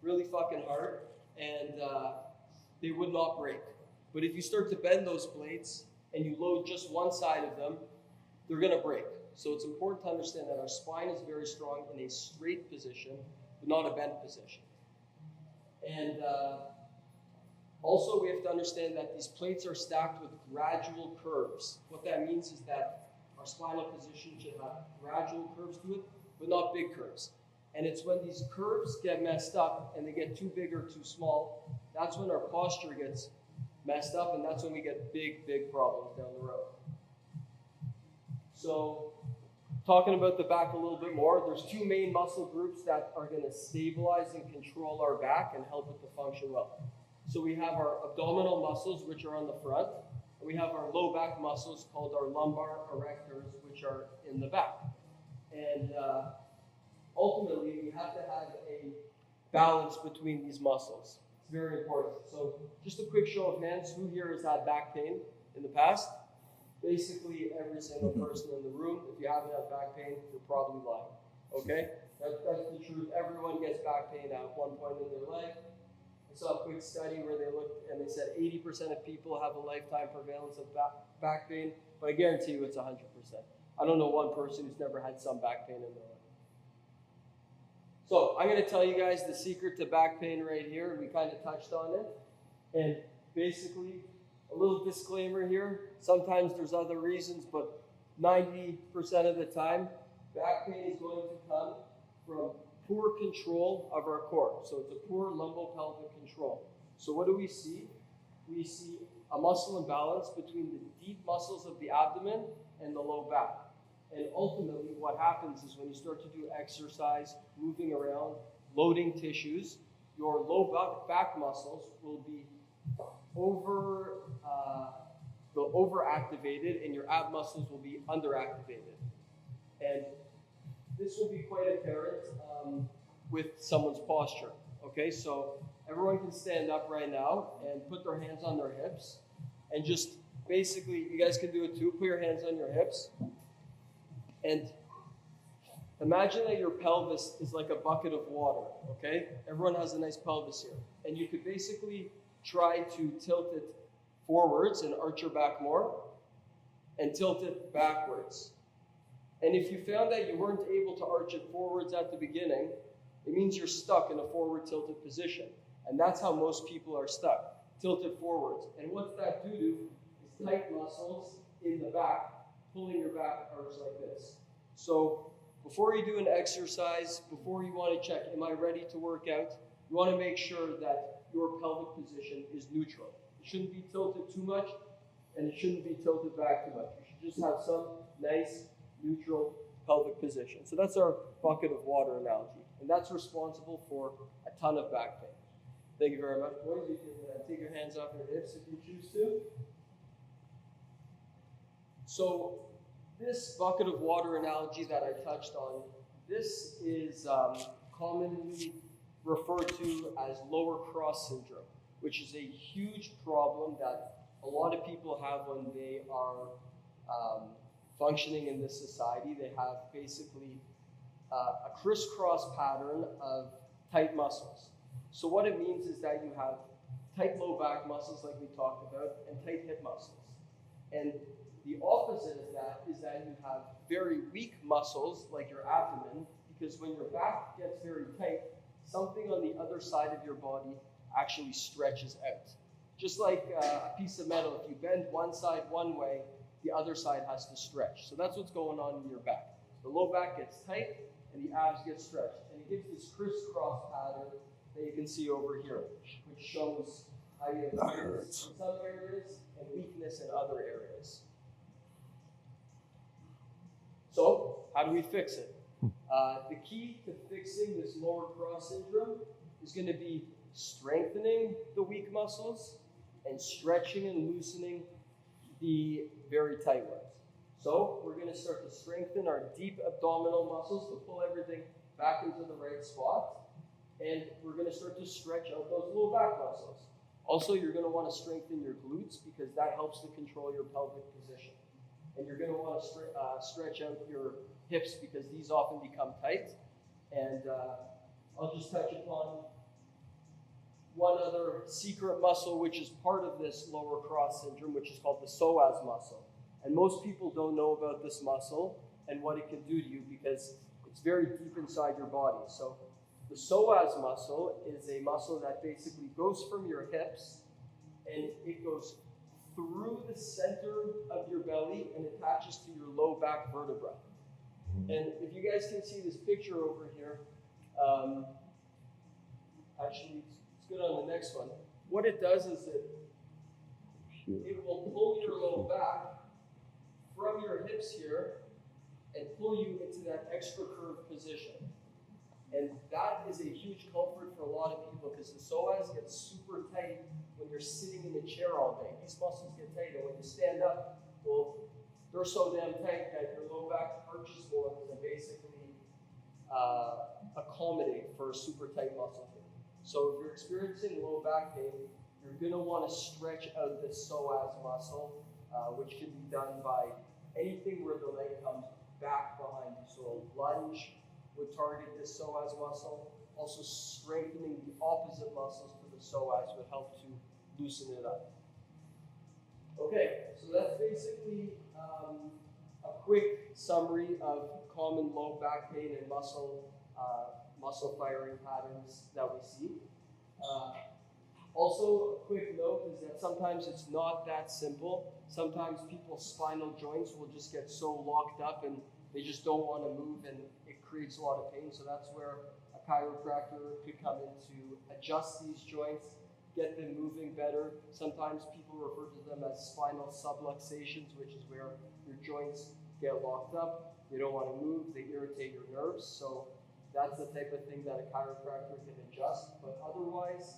really fucking hard, and they would not break. But if you start to bend those plates and you load just one side of them, they're gonna break. So it's important to understand that our spine is very strong in a straight position, but not a bent position. And also we have to understand that these plates are stacked with gradual curves. What that means is that our spinal position should have gradual curves to it, but not big curves. And it's when these curves get messed up and they get too big or too small, that's when our posture gets messed up, and that's when we get big, big problems down the road. So, talking about the back a little bit more, there's two main muscle groups that are going to stabilize and control our back and help it to function well. So we have our abdominal muscles, which are on the front, and we have our low back muscles called our lumbar erectors, which are in the back. And ultimately, we have to have a balance between these muscles. It's very important. So just a quick show of hands, who here has had back pain in the past? Basically every single person in the room. If you haven't had back pain, you're probably lying. Okay? That's the truth. Everyone gets back pain at one point in their life. I saw a quick study where they looked and they said 80% of people have a lifetime prevalence of back pain, but I guarantee you it's 100%. I don't know one person who's never had some back pain in their life. So I'm going to tell you guys the secret to back pain right here. We kind of touched on it. And basically, a little disclaimer here. Sometimes there's other reasons, but 90% of the time, back pain is going to come from poor control of our core. So it's a poor lumbopelvic control. So what do we see? We see a muscle imbalance between the deep muscles of the abdomen and the low back. And ultimately, what happens is when you start to do exercise, moving around, loading tissues, your low back muscles will be overactivated and your ab muscles will be underactivated. And this will be quite apparent with someone's posture. Okay, so everyone can stand up right now and put their hands on their hips and just basically, you guys can do it too, put your hands on your hips and imagine that your pelvis is like a bucket of water, okay? Everyone has a nice pelvis here. And you could basically try to tilt it forwards and arch your back more and tilt it backwards. And if you found that you weren't able to arch it forwards at the beginning, it means you're stuck in a forward tilted position. And that's how most people are stuck, tilted forwards. And what's that due to is tight muscles in the back, pulling your back arch like this. So before you do an exercise, before you want to check, am I ready to work out? You want to make sure that your pelvic position is neutral. It shouldn't be tilted too much, and it shouldn't be tilted back too much. You should just have some nice, neutral pelvic position. So that's our bucket of water analogy, and that's responsible for a ton of back pain. Thank you very much, boys. You can take your hands off your hips if you choose to. So this bucket of water analogy that I touched on, this is commonly referred to as lower cross syndrome, which is a huge problem that a lot of people have when they are functioning in this society. They have basically a crisscross pattern of tight muscles. So what it means is that you have tight low back muscles like we talked about and tight hip muscles. And the opposite of that is that you have very weak muscles like your abdomen, because when your back gets very tight, something on the other side of your body actually stretches out. Just like a piece of metal, if you bend one side one way, the other side has to stretch. So that's what's going on in your back. The low back gets tight and the abs get stretched. And it gives this crisscross pattern that you can see over here, which shows how you have tightness in some areas and weakness in other areas. So, how do we fix it? The key to fixing this lower cross syndrome is going to be strengthening the weak muscles and stretching and loosening the very tight ones. So, we're going to start to strengthen our deep abdominal muscles to pull everything back into the right spot. And we're going to start to stretch out those low back muscles. Also, you're going to want to strengthen your glutes because that helps to control your pelvic position. And you're going to want to stretch out your hips because these often become tight. And I'll just touch upon one other secret muscle, which is part of this lower cross syndrome, which is called the psoas muscle. And most people don't know about this muscle and what it can do to you because it's very deep inside your body. So the psoas muscle is a muscle that basically goes from your hips and it goes through the center of your belly and attaches to your low back vertebra. And if you guys can see this picture over here, actually it's good on the next one. What it does is it will pull your low back from your hips here and pull you into that extra curved position. And that is a huge comfort for a lot of people because the psoas get super tight when you're sitting in the chair all day. These muscles get tight, and when you stand up, well, they're so damn tight that your low back arches more to basically accommodate for a super tight muscle here. So if you're experiencing low back pain, you're going to want to stretch out this psoas muscle, which can be done by anything where the leg comes back behind you. So a lunge would target this psoas muscle. Also strengthening the opposite muscles to the psoas would help to loosen it up. Okay, so that's basically a quick summary of common low back pain and muscle firing patterns that we see. Also, a quick note is that sometimes it's not that simple. Sometimes people's spinal joints will just get so locked up and they just don't want to move and it creates a lot of pain. So that's where a chiropractor could come in to adjust these joints get them moving better. Sometimes people refer to them as spinal subluxations, which is where your joints get locked up. They don't want to move, they irritate your nerves. So that's the type of thing that a chiropractor can adjust. But otherwise,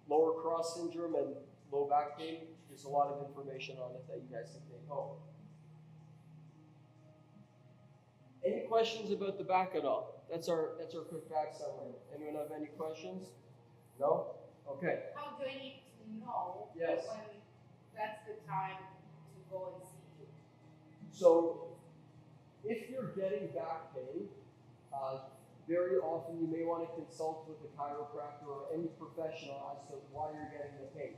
lower cross syndrome and low back pain, there's a lot of information on it that you guys can take home. Any questions about the back at all? That's our quick back summary. Anyone have any questions? No? Okay. How do I need to know Yes. when that's the time to go and see you? So if you're getting back pain, very often you may want to consult with a chiropractor or any professional as to why you're getting the pain.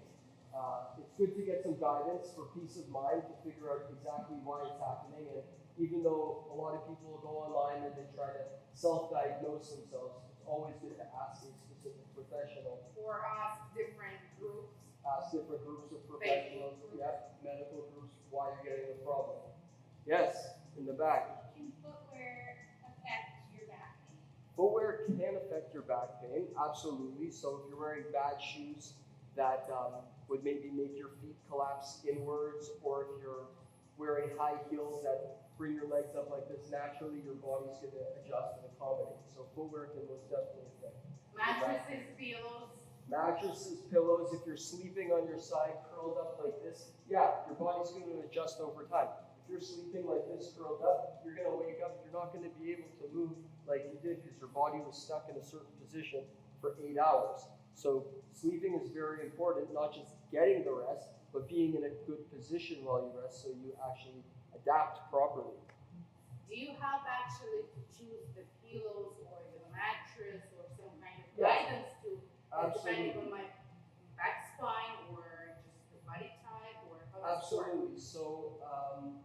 It's good to get some guidance for peace of mind to figure out exactly why it's happening. And even though a lot of people go online and they try to self-diagnose themselves, it's always good to ask a specific professional. Or ask different groups. Ask different groups of professionals, medical groups, why you're getting the problem. Yes, in the back. Can footwear affect your back pain? Footwear can affect your back pain, absolutely. So if you're wearing bad shoes that would maybe make your feet collapse inwards, or if you're wearing high heels that bring your legs up like this, naturally your body's going to adjust and accommodate. So footwear can most definitely affect. Mattresses, pillows. Mattresses, pillows, if you're sleeping on your side curled up like this, yeah, your body's going to adjust over time. If you're sleeping like this curled up, you're going to wake up, you're not going to be able to move like you did because your body was stuck in a certain position for 8 hours. So sleeping is very important, not just getting the rest, but being in a good position while you rest so you actually adapt properly. Do you have actually to choose the pillows or the mattress or some kind of Yes. guidance to, depending on my back spine or just the body type or how that's work? Absolutely. So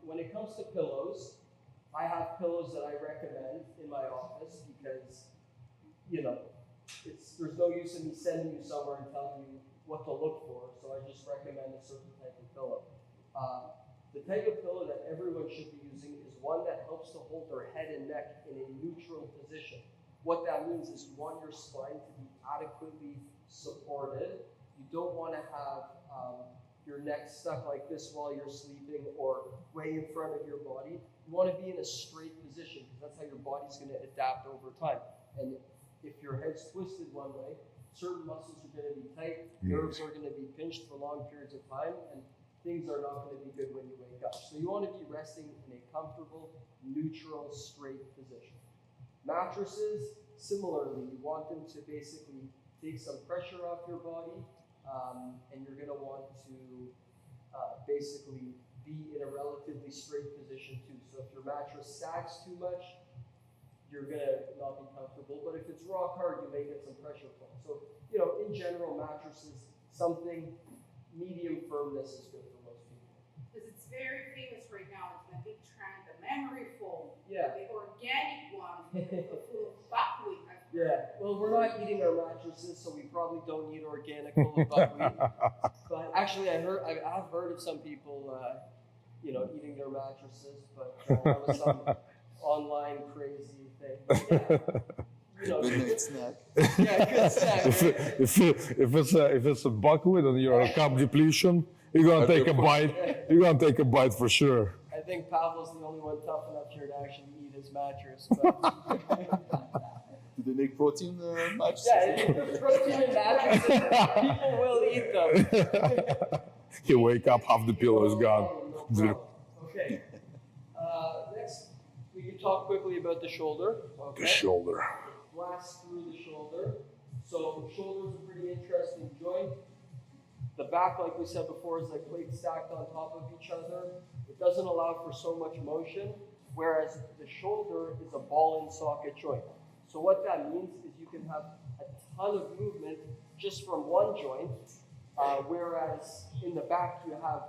when it comes to pillows, I have pillows that I recommend in my office because, there's no use in me sending you somewhere and telling you what to look for. So I just recommend a certain type of pillow. The type of pillow that everyone should be using is one that helps to hold their head and neck in a neutral position. What that means is you want your spine to be adequately supported. You don't want to have your neck stuck like this while you're sleeping or way in front of your body. You want to be in a straight position because that's how your body's going to adapt over time. And if your head's twisted one way, certain muscles are going to be tight, nerves are going to be pinched for long periods of time, and things are not going to be good when you wake up. So you want to be resting in a comfortable, neutral, straight position. Mattresses, similarly, you want them to basically take some pressure off your body, and you're going to want to basically be in a relatively straight position too. So if your mattress sags too much, you're going to not be comfortable. But if it's rock hard, you may get some pressure from it. So, in general, mattresses, something medium firmness is good for most people. Because it's very famous right now. It's in a big trend, the memory foam. Yeah. The organic one, full of buckwheat. Yeah. Well, we're not eating our mattresses, so we probably don't need organic full of buckwheat. But actually, I've heard of some people, eating their mattresses, but that was some online crazy thing. Yeah. Midnight snack. Yeah, good snack. Right? If it's a buckwheat and you're a carb depletion, you're gonna take a bite. You're gonna take a bite for sure. I think Pavel's the only one tough enough here to actually eat his mattress. But Do they make protein mattresses? yeah, if there's protein in mattresses, people will eat them. You wake up, half the pillow is gone. No problem. Okay. Next, we can talk quickly about the shoulder. Okay. The shoulder. Blast through the shoulder. So shoulder is a pretty interesting joint. The back, like we said before, is like plates stacked on top of each other. It doesn't allow for so much motion, whereas the shoulder is a ball and socket joint. So what that means is you can have a ton of movement just from one joint, whereas in the back you have,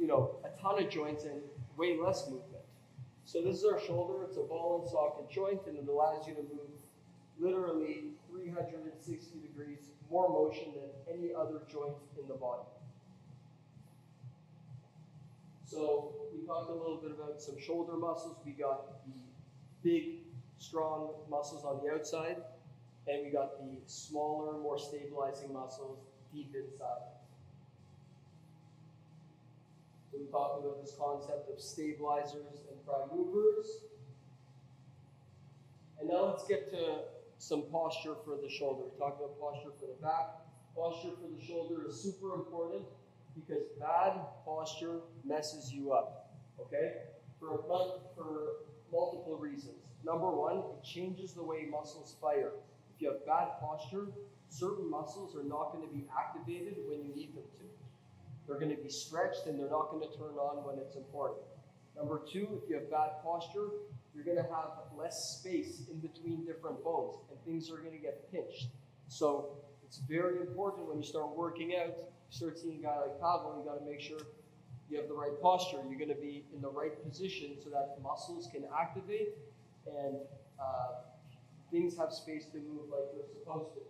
a ton of joints and way less movement. So this is our shoulder. It's a ball and socket joint, and it allows you to move literally 360 degrees more motion than any other joint in the body. So we talked a little bit about some shoulder muscles. We got the big, strong muscles on the outside, and we got the smaller, more stabilizing muscles deep inside. So we talked about this concept of stabilizers and prime movers. And now let's get to some posture for the shoulder. We talked about posture for the back. Posture for the shoulder is super important because bad posture messes you up, okay? For multiple reasons. Number one, it changes the way muscles fire. If you have bad posture, certain muscles are not going to be activated when you need them to. They're going to be stretched and they're not going to turn on when it's important. Number two, if you have bad posture, you're going to have less space in between different bones and things are going to get pinched. So it's very important when you start working out, you start seeing a guy like Pavel, you got to make sure you have the right posture. You're going to be in the right position so that muscles can activate and things have space to move like they're supposed to.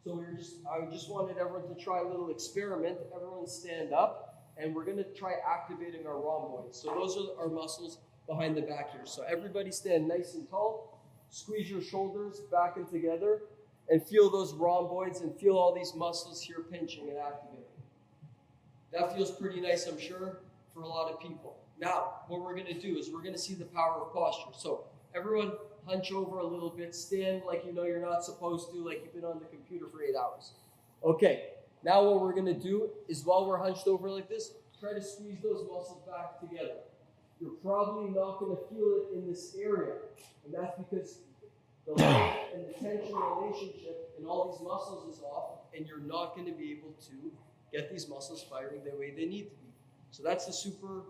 So I just wanted everyone to try a little experiment. Everyone stand up, and we're going to try activating our rhomboids. So those are our muscles behind the back here. So everybody stand nice and tall. Squeeze your shoulders back and together, and feel those rhomboids and feel all these muscles here pinching and activating. That feels pretty nice, I'm sure, for a lot of people. Now, what we're going to do is we're going to see the power of posture. So everyone hunch over a little bit, stand like you know you're not supposed to, like you've been on the computer for 8 hours. Okay, now what we're going to do is while we're hunched over like this, try to squeeze those muscles back together. You're probably not going to feel it in this area, and that's because the length and the tension relationship in all these muscles is off, and you're not going to be able to get these muscles firing the way they need to be. So that's the super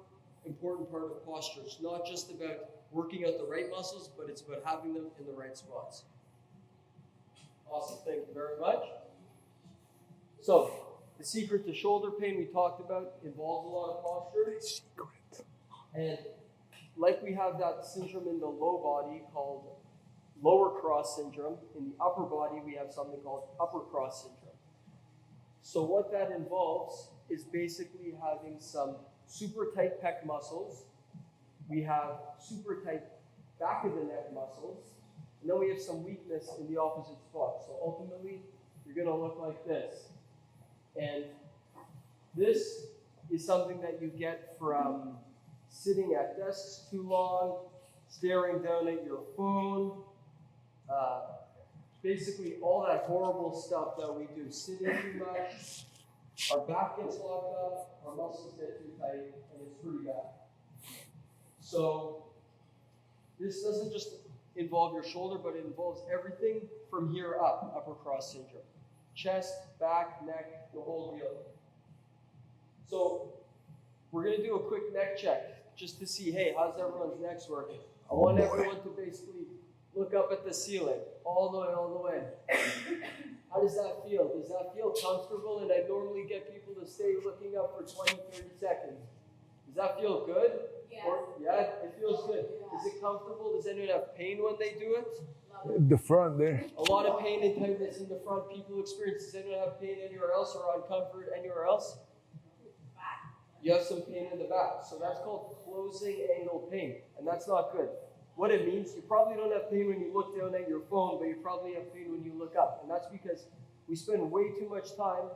important part of posture. It's not just about working out the right muscles, but it's about having them in the right spots. Awesome, thank you very much. So, the secret to shoulder pain we talked about involves a lot of posture. And like we have that syndrome in the low body called lower cross syndrome, in the upper body we have something called upper cross syndrome. So what that involves is basically having some super tight pec muscles. We have super tight back of the neck muscles, and then we have some weakness in the opposite spot. So ultimately, you're going to look like this. And this is something that you get from sitting at desks too long, staring down at your phone, basically all that horrible stuff that we do, sitting too much, our back gets locked up, our muscles get too tight, and it's pretty bad. So this doesn't just involve your shoulder, but it involves everything from here up, upper cross syndrome. Chest, back, neck, the whole wheel. So we're going to do a quick neck check just to see, hey, how's everyone's necks working? I want everyone to basically look up at the ceiling, all the way. How does that feel? Does that feel comfortable? And I normally get people to stay looking up for 20, 30 seconds. Does that feel good? Yes. Yeah, it feels good. Is it comfortable? Does anyone have pain when they do it? The front there. A lot of pain and tightness in the front people experience. Does anyone have pain anywhere else or uncomfort anywhere else? You have some pain in the back. So that's called closing angle pain, and that's not good. What it means, you probably don't have pain when you look down at your phone, but you probably have pain when you look up. And that's because we spend way too much time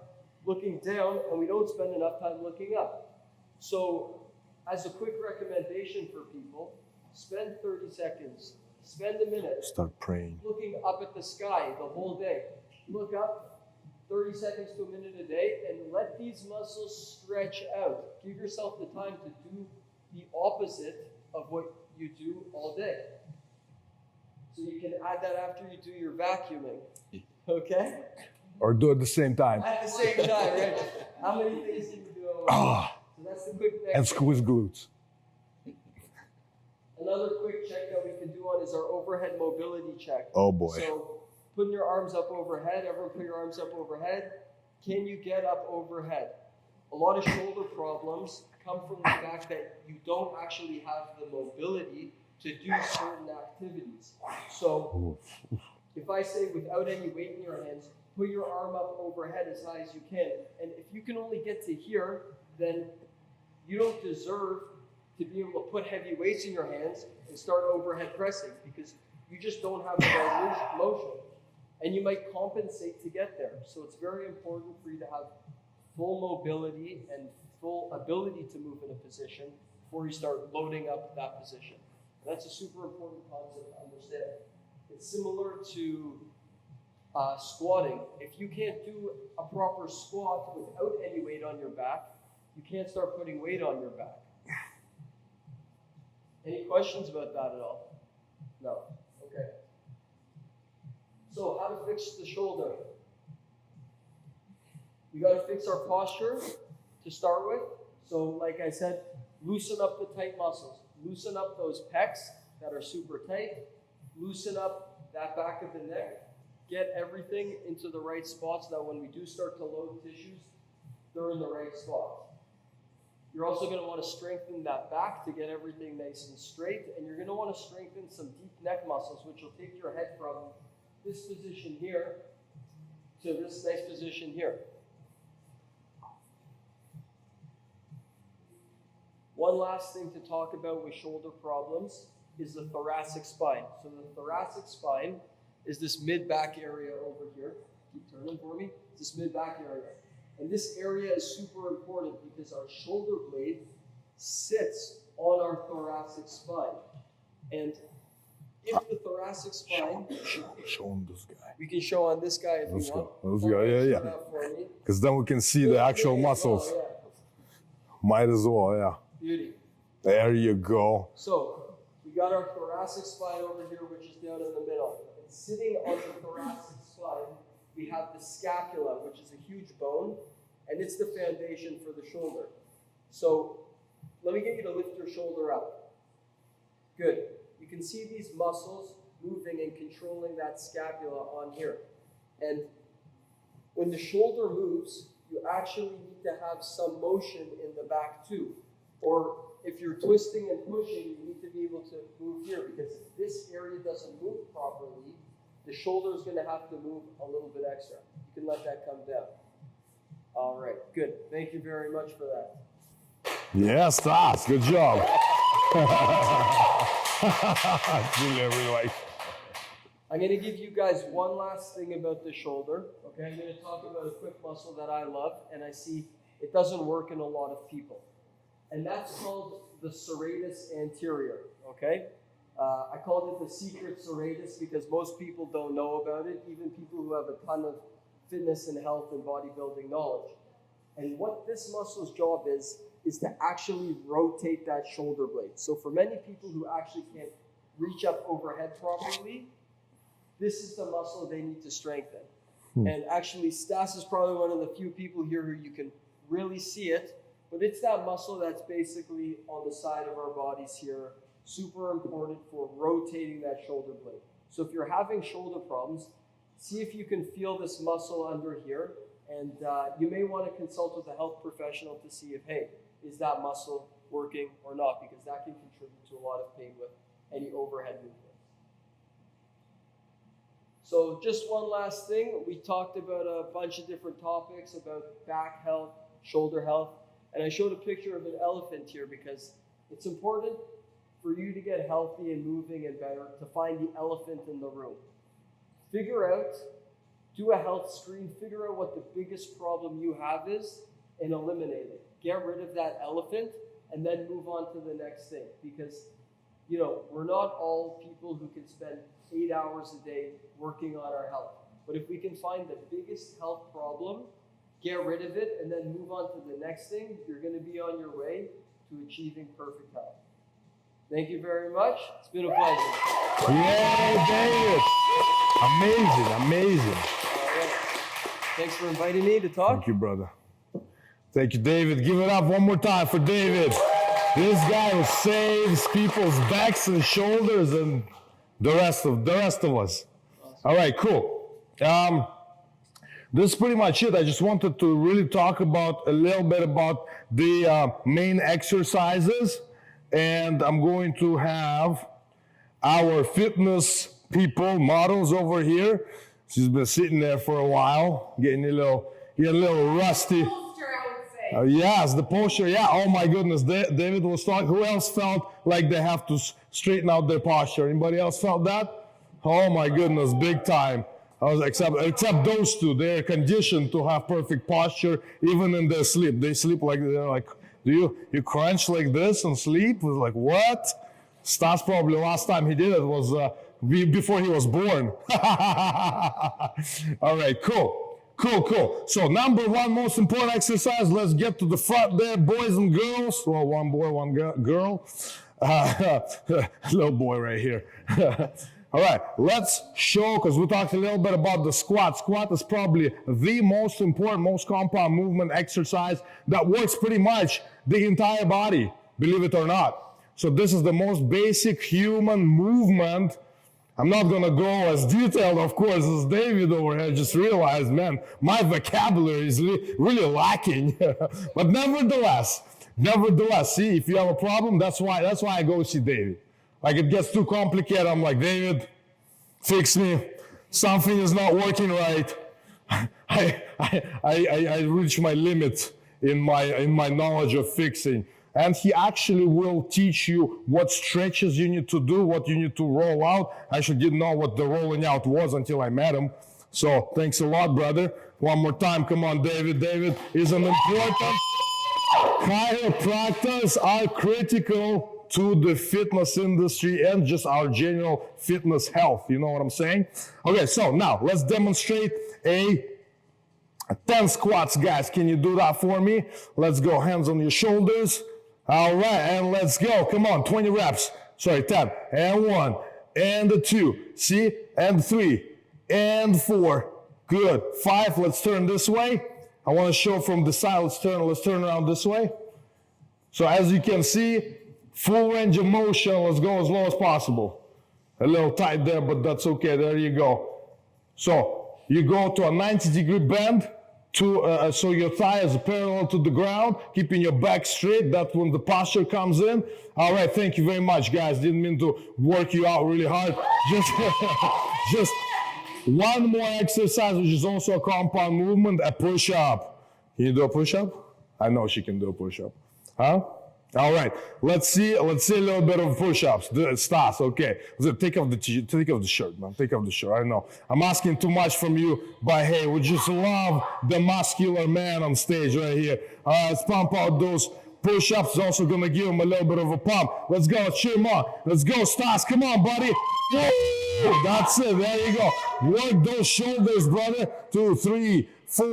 looking down, and we don't spend enough time looking up. So as a quick recommendation for people, spend 30 seconds, spend a minute Start praying. looking up at the sky the whole day. Look up 30 seconds to a minute a day and let these muscles stretch out. Give yourself the time to do the opposite of what you do all day. So you can add that after you do your vacuuming. Okay? Or do it at the same time. At the same time, right? How many things can you do? So that's the quick neck And check. squeeze glutes. Another quick check that we can do on is our overhead mobility check. Oh boy. So putting your arms up overhead, everyone put your arms up overhead. Can you get up overhead? A lot of shoulder problems come from the fact that you don't actually have the mobility to do certain activities. So if I say without any weight in your hands, put your arm up overhead as high as you can. And if you can only get to here, then you don't deserve to be able to put heavy weights in your hands and start overhead pressing because you just don't have the right motion. And you might compensate to get there. So it's very important for you to have full mobility and full ability to move in a position before you start loading up that position. And that's a super important concept to understand. It's similar to squatting. If you can't do a proper squat without any weight on your back, you can't start putting weight on your back. Any questions about that at all? No? Okay. So how to fix the shoulder? We got to fix our posture to start with. So like I said, loosen up the tight muscles. Loosen up those pecs that are super tight. Loosen up that back of the neck. Get everything into the right spot so that when we do start to load tissues, they're in the right spot. You're also going to want to strengthen that back to get everything nice and straight. And you're going to want to strengthen some deep neck muscles, which will take your head from this position here to this nice position here. One last thing to talk about with shoulder problems is the thoracic spine. So the thoracic spine is this mid-back area over here. Keep turning for me. It's this mid-back area. And this area is super important because our shoulder blade sits on our thoracic spine. And if the thoracic spine, Show him this guy. we can show on this guy if you want. Let's go. Yeah. Because then we can see the actual muscles. Might as well, yeah. Beauty. There you go. So we got our thoracic spine over here, which is down in the middle. And sitting on the thoracic spine, we have the scapula, which is a huge bone, and it's the foundation for the shoulder. So let me get you to lift your shoulder up. Good. You can see these muscles moving and controlling that scapula on here. And when the shoulder moves, you actually need to have some motion in the back too. Or if you're twisting and pushing, you need to be able to move here, because if this area doesn't move properly, the shoulder is going to have to move a little bit extra. You can let that come down. All right, good. Thank you very much for that. Yes, Stas, good job. Julia, really like. I'm going to give you guys one last thing about the shoulder. Okay, I'm going to talk about a quick muscle that I love, and I see it doesn't work in a lot of people. And that's called the serratus anterior, okay? I called it the secret serratus because most people don't know about it, even people who have a ton of fitness and health and bodybuilding knowledge. And what this muscle's job is to actually rotate that shoulder blade. So for many people who actually can't reach up overhead properly, this is the muscle they need to strengthen. And actually, Stas is probably one of the few people here who you can really see it, but it's that muscle that's basically on the side of our bodies here, super important for rotating that shoulder blade. So if you're having shoulder problems, see if you can feel this muscle under here, and you may want to consult with a health professional to see if, hey, is that muscle working or not, because that can contribute to a lot of pain with any overhead movement. So just one last thing, we talked about a bunch of different topics about back health, shoulder health, and I showed a picture of an elephant here because it's important for you to get healthy and moving and better to find the elephant in the room. Figure out, do a health screen, figure out what the biggest problem you have is and eliminate it. Get rid of that elephant and then move on to the next thing, because you know, we're not all people who can spend 8 hours a day working on our health. But if we can find the biggest health problem, get rid of it, and then move on to the next thing, you're going to be on your way to achieving perfect health. Thank you very much. It's been a pleasure. Yay, David. Amazing. All right. Thanks for inviting me to talk. Thank you, brother. Thank you, David. Give it up one more time for David. This guy who saves people's backs and shoulders and the rest of us. Awesome. All right, cool. This is pretty much it. I just wanted to really talk about a little bit about the main exercises, and I'm going to have our fitness people, models over here. She's been sitting there for a while, getting a little rusty. Poster, I would say. Yes, the posture. Yeah. Oh my goodness. David was talking. Who else felt like they have to straighten out their posture? Anybody else felt that? Oh my goodness, big time. Except those two. They're conditioned to have perfect posture even in their sleep. They sleep like they're like, do you crunch like this and sleep? It was like, what? Stas probably last time he did it was before he was born. All right, cool. Cool. So number one most important exercise, let's get to the front there, boys and girls. Well, one boy, one girl. Little boy right here. All right, let's show, because we talked a little bit about the squat. Squat is probably the most important, most compound movement exercise that works pretty much the entire body, believe it or not. So this is the most basic human movement. I'm not going to go as detailed, of course, as David over here. Just realized, man, my vocabulary is really lacking. But nevertheless, see, if you have a problem, that's why I go see David. Like it gets too complicated, I'm like, David, fix me. Something is not working right. I reach my limit in my knowledge of fixing. And he actually will teach you what stretches you need to do, what you need to roll out. I actually didn't know what the rolling out was until I met him. So thanks a lot, brother. One more time, come on, David. David is an important. Chiropractors are critical to the fitness industry and just our general fitness health. You know what I'm saying? Okay, so now let's demonstrate a 10 squats, guys. Can you do that for me? Let's go, hands on your shoulders. All right, and let's go. Come on, 20 reps. Sorry, 10. And 1, and 2. See? And 3, and 4. Good. 5, let's turn this way. I want to show from the side. Let's turn around this way. So as you can see, full range of motion. Let's go as low as possible. A little tight there, but that's okay. There you go. So you go to a 90-degree bend. So your thigh is parallel to the ground, keeping your back straight. That's when the posture comes in. All right, thank you very much, guys. Didn't mean to work you out really hard. Just one more exercise, which is also a compound movement, a push-up. Can you do a push-up? I know she can do a push-up. Huh? All right, let's see a little bit of push-ups. Stas, okay. Take off the shirt, man. Take off the shirt. I know I'm asking too much from you, but hey, we just love the muscular man on stage right here. All right, let's pump out those push-ups. It's also gonna give him a little bit of a pump. Let's go, cheer him on. Let's go, Stas. Come on, buddy. Woo! That's it. There you go. Work those shoulders, brother. 2, 3, 4.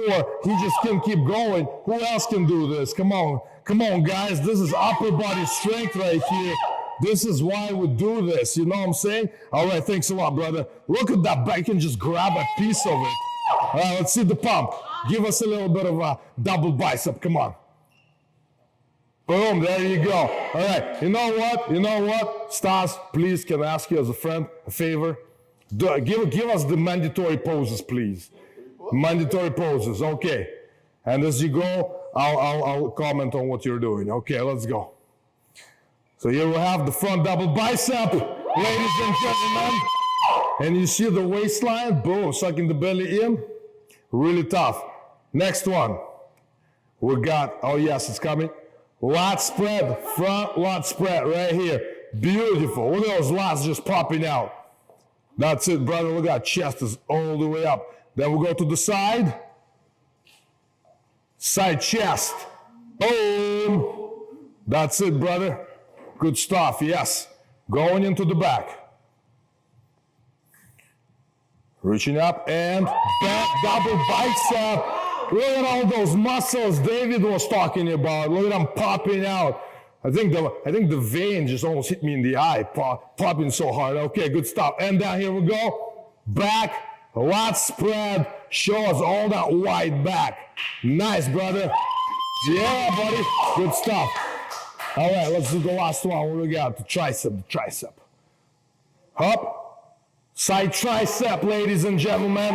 He just can keep going. Who else can do this? Come on. Come on, guys. This is upper body strength right here. This is why we do this. You know what I'm saying? All right, thanks a lot, brother. Look at that back and just grab a piece of it. All right, let's see the pump. Give us a little bit of a double bicep. Come on. Boom, there you go. All right, you know what? Stas, please, can I ask you as a friend a favor? Give us the mandatory poses, please. Mandatory poses, okay. And as you go, I'll comment on what you're doing. Okay, let's go. So here we have the front double bicep, ladies and gentlemen. And you see the waistline, boom, sucking the belly in. Really tough. Next one. We got, oh yes, it's coming. Lat spread, front lat spread right here. Beautiful. Look at those lats just popping out. That's it, brother. Look at that chest is all the way up. Then we go to the side. Side chest. Boom. That's it, brother. Good stuff, yes. Going into the back. Reaching up and back double bicep. Look at all those muscles David was talking about. Look at them popping out. I think the vein just almost hit me in the eye, popping so hard. Okay, good stuff. And down here we go. Back, lat spread. Show us all that wide back. Nice, brother. Yeah, buddy. Good stuff. All right, let's do the last one. What do we got? The tricep. Up. Side tricep, ladies and gentlemen.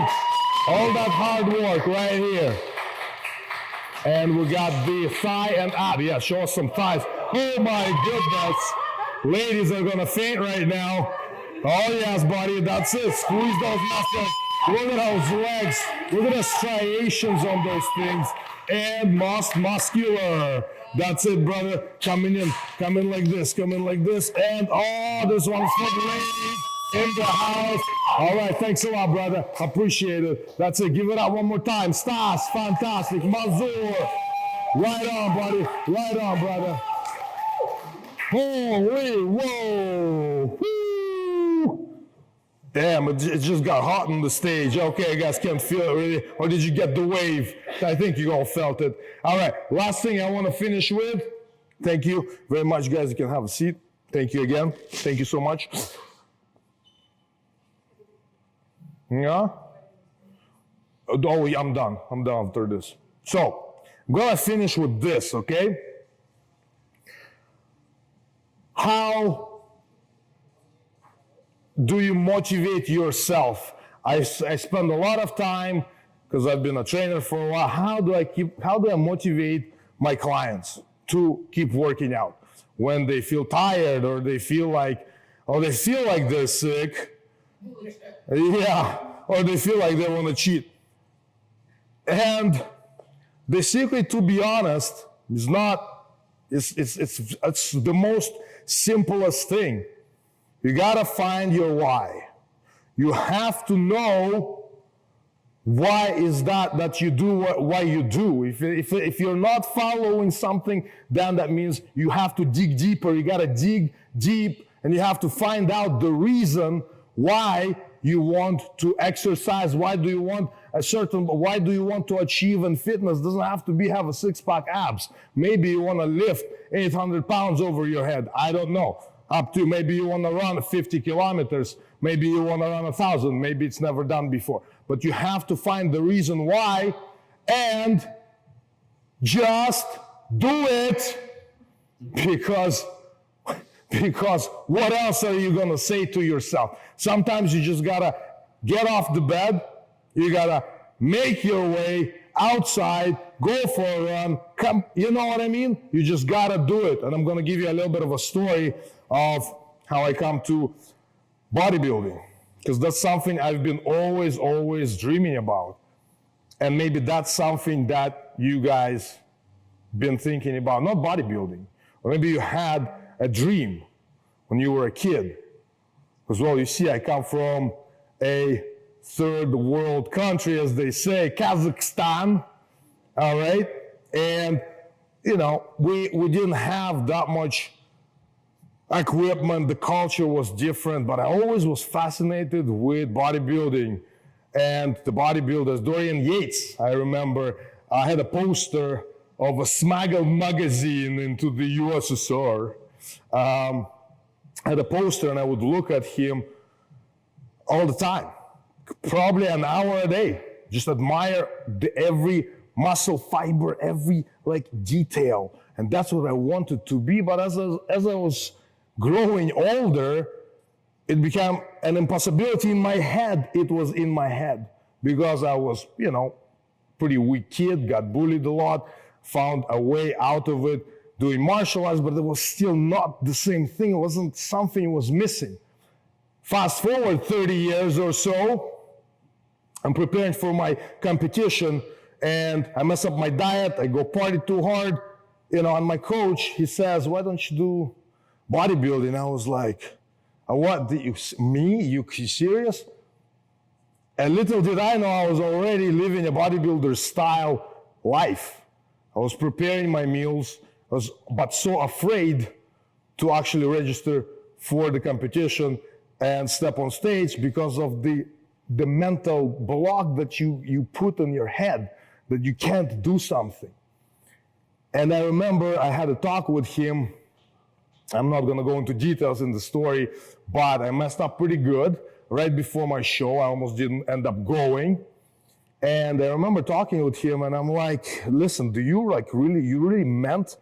All that hard work right here. And we got the thigh and ab. Yeah, show us some thighs. Oh my goodness. Ladies are gonna faint right now. Oh yes, buddy, that's it. Squeeze those muscles. Look at those legs. Look at the striations on those things. and most muscular. That's it, brother. Coming in like this, coming like this, and oh, this one's for the ladies in the house. All right, thanks a lot, brother. Appreciate it. That's it. Give it up one more time. Stas, fantastic. Mazur. Right on, buddy. Right on, brother. Holy, whoa. Woo. Damn, it just got hot on the stage. Okay, you guys can't feel it really. Or did you get the wave? I think you all felt it. All right, last thing I want to finish with. Thank you very much, guys. You can have a seat. Thank you again. Thank you so much. Yeah? Oh, I'm done. I'm done after this. So, I'm going to finish with this, okay? How do you motivate yourself? I spend a lot of time, because I've been a trainer for a while, how do I motivate my clients to keep working out? When they feel tired, or they feel like they're sick, yeah, or they feel like they want to cheat. And the secret, to be honest, is it's the most simplest thing. You gotta find your why. You have to know why is that you do why you do. If you're not following something, then that means you have to dig deeper. You gotta dig deep, and you have to find out the reason why you want to exercise. Why do you want to achieve in fitness? Doesn't have to be have a six-pack abs. Maybe you want to lift 800 pounds over your head. I don't know. Up to maybe you want to run 50 kilometers. Maybe you want to run 1,000. Maybe it's never done before. But you have to find the reason why and just do it, because what else are you going to say to yourself? Sometimes you just got to get off the bed. You got to make your way outside, go for a run. Come, you know what I mean? You just got to do it. And I'm going to give you a little bit of a story of how I come to bodybuilding, because that's something I've been always dreaming about. And maybe that's something that you guys been thinking about, not bodybuilding. Or maybe you had a dream when you were a kid. Because, well, you see, I come from a third world country, as they say, Kazakhstan, all right? And, you know, we didn't have that much equipment. The culture was different, but I always was fascinated with bodybuilding and the bodybuilders. Dorian Yates, I remember, I had a poster of a smuggled magazine into the USSR. I had a poster, and I would look at him all the time, probably an hour a day, just admire every muscle fiber, every detail. And that's what I wanted to be. But as I was growing older, it became an impossibility in my head. It was in my head, because I was, pretty weak kid, got bullied a lot, found a way out of it doing martial arts, but it was still not the same thing. It wasn't something was missing. Fast forward 30 years or so, I'm preparing for my competition, and I mess up my diet, I go party too hard, and my coach, he says, why don't you do bodybuilding? I was like, what, me? You serious? And little did I know I was already living a bodybuilder style life. I was preparing my meals, but so afraid to actually register for the competition and step on stage because of the mental block that you put in your head that you can't do something. And I remember I had a talk with him. I'm not going to go into details in the story, but I messed up pretty good right before my show. I almost didn't end up going. And I remember talking with him, and I'm like, listen, do you really meant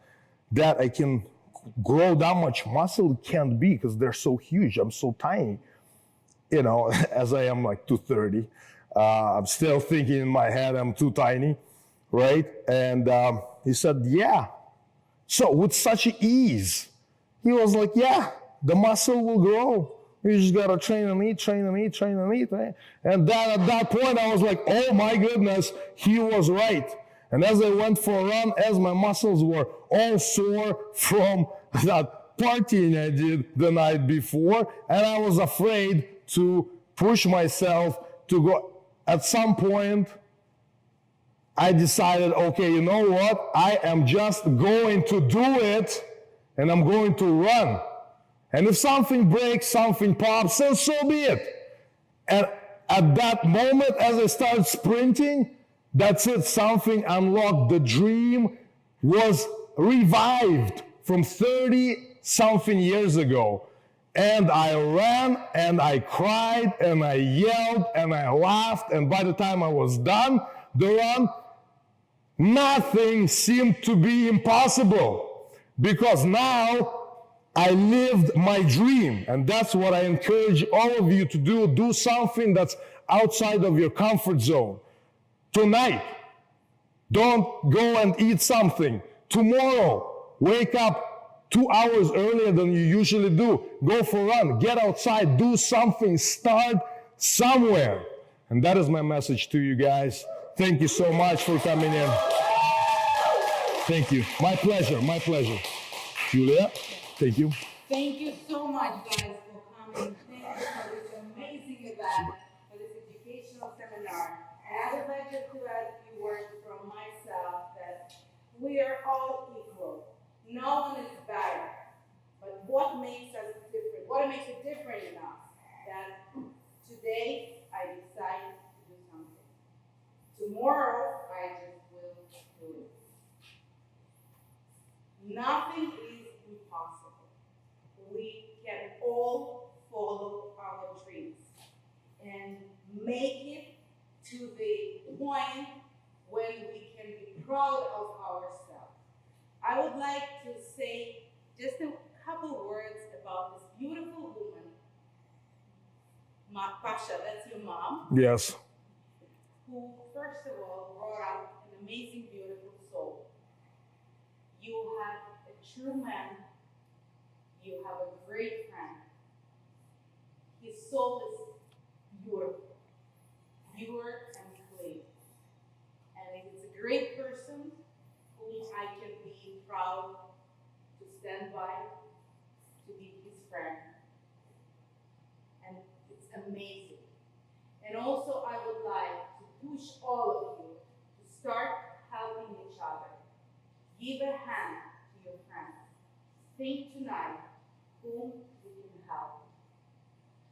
that I can grow that much muscle? It can't be, because they're so huge. I'm so tiny, as I am 230. I'm still thinking in my head I'm too tiny, right? And he said, yeah. So with such ease, he was like, yeah, the muscle will grow. You just got to train and eat. And then at that point, I was like, oh my goodness, he was right. And as I went for a run, as my muscles were all sore from that partying I did the night before, and I was afraid to push myself to go. At some point, I decided, okay, you know what? I am just going to do it, and I'm going to run. And if something breaks, something pops, then so be it. And at that moment, as I started sprinting, that's it, something unlocked. The dream was revived from 30-something years ago. And I ran, and I cried, and I yelled, and I laughed, and by the time I was done the run, nothing seemed to be impossible, because now I lived my dream. And that's what I encourage all of you to do. Do something that's outside of your comfort zone. Tonight, don't go and eat something. Tomorrow, wake up 2 hours earlier than you usually do. Go for a run, get outside, do something, start somewhere. And that is my message to you guys. Thank you so much for coming in. Thank you. My pleasure, my pleasure. Julia, thank you. Thank you so much, guys, for coming. Thank you for this amazing event, for this educational seminar. And I would like just to add a few words from myself that we are all equal. No one is better. But what makes us different? What makes it different in us? That today I decide to do something. Tomorrow I just will do it. Nothing is impossible. We can all follow our dreams and make it to the point when we can be proud of ourselves. I would like to say just a couple words about this beautiful woman, Pasha, that's your mom, Yes. who first of all brought out an amazing, beautiful soul. You have a true man. You have a great friend. His soul is beautiful, pure and clean. And he's a great person whom I can be proud to stand by, to be his friend. And it's amazing. And also I would like to push all of you to start helping each other. Give a hand to your friends. Think tonight whom you can help.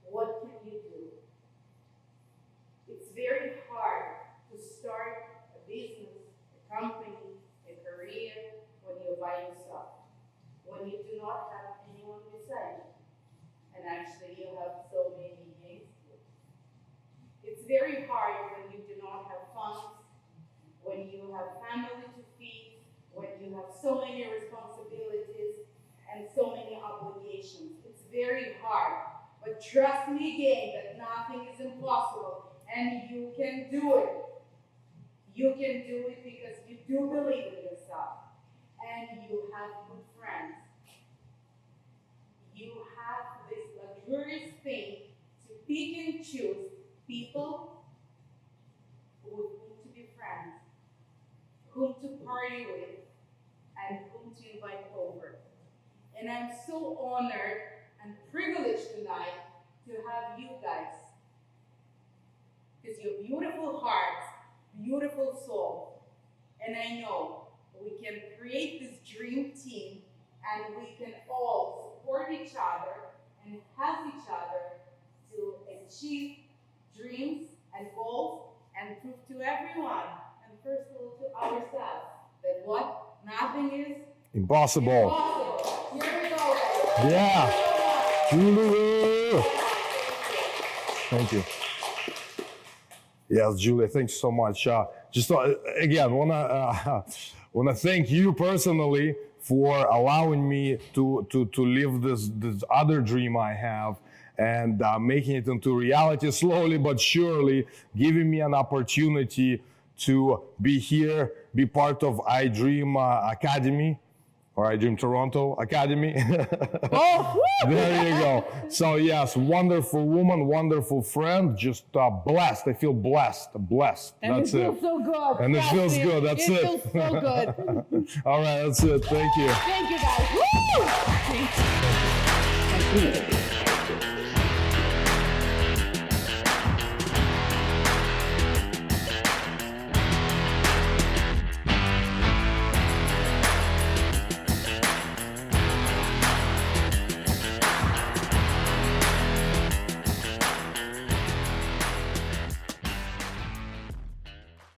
What can you do? It's very hard to start a business, a company, a career when you're by yourself, when you do not have anyone beside you. And actually you have so many against you. It's very hard when you do not have funds, when you have family to feed, when you have so many responsibilities and so many obligations. It's very hard. But trust me again that nothing is impossible and you can do it. You can do it because you do believe in yourself and you have good friends. You have this luxurious thing to pick and choose people with whom to be friends, whom to party with, and whom to invite over. And I'm so honored and privileged tonight to have you guys. Because you're beautiful hearts, beautiful soul. And I know we can create this dream team and we can all support each other and help each other to achieve dreams and goals and prove to everyone, and first of all to ourselves, that what? Nothing is Impossible. impossible. Here we go. Yeah. Julia. Thank you. Yes, Julia, thanks so much. Just again, wanna thank you personally for allowing me to live this other dream I have and making it into reality slowly but surely, giving me an opportunity to be here, be part of IDream Academy. or iDream Toronto Academy. Oh, woo! There you go. So yes, wonderful woman, wonderful friend, just blessed. I feel blessed. And That's it feels so good. And it Trust feels me, good. That's it. It feels so good. All right, that's it. Thank you. Thank you, guys. Woo! Thank you.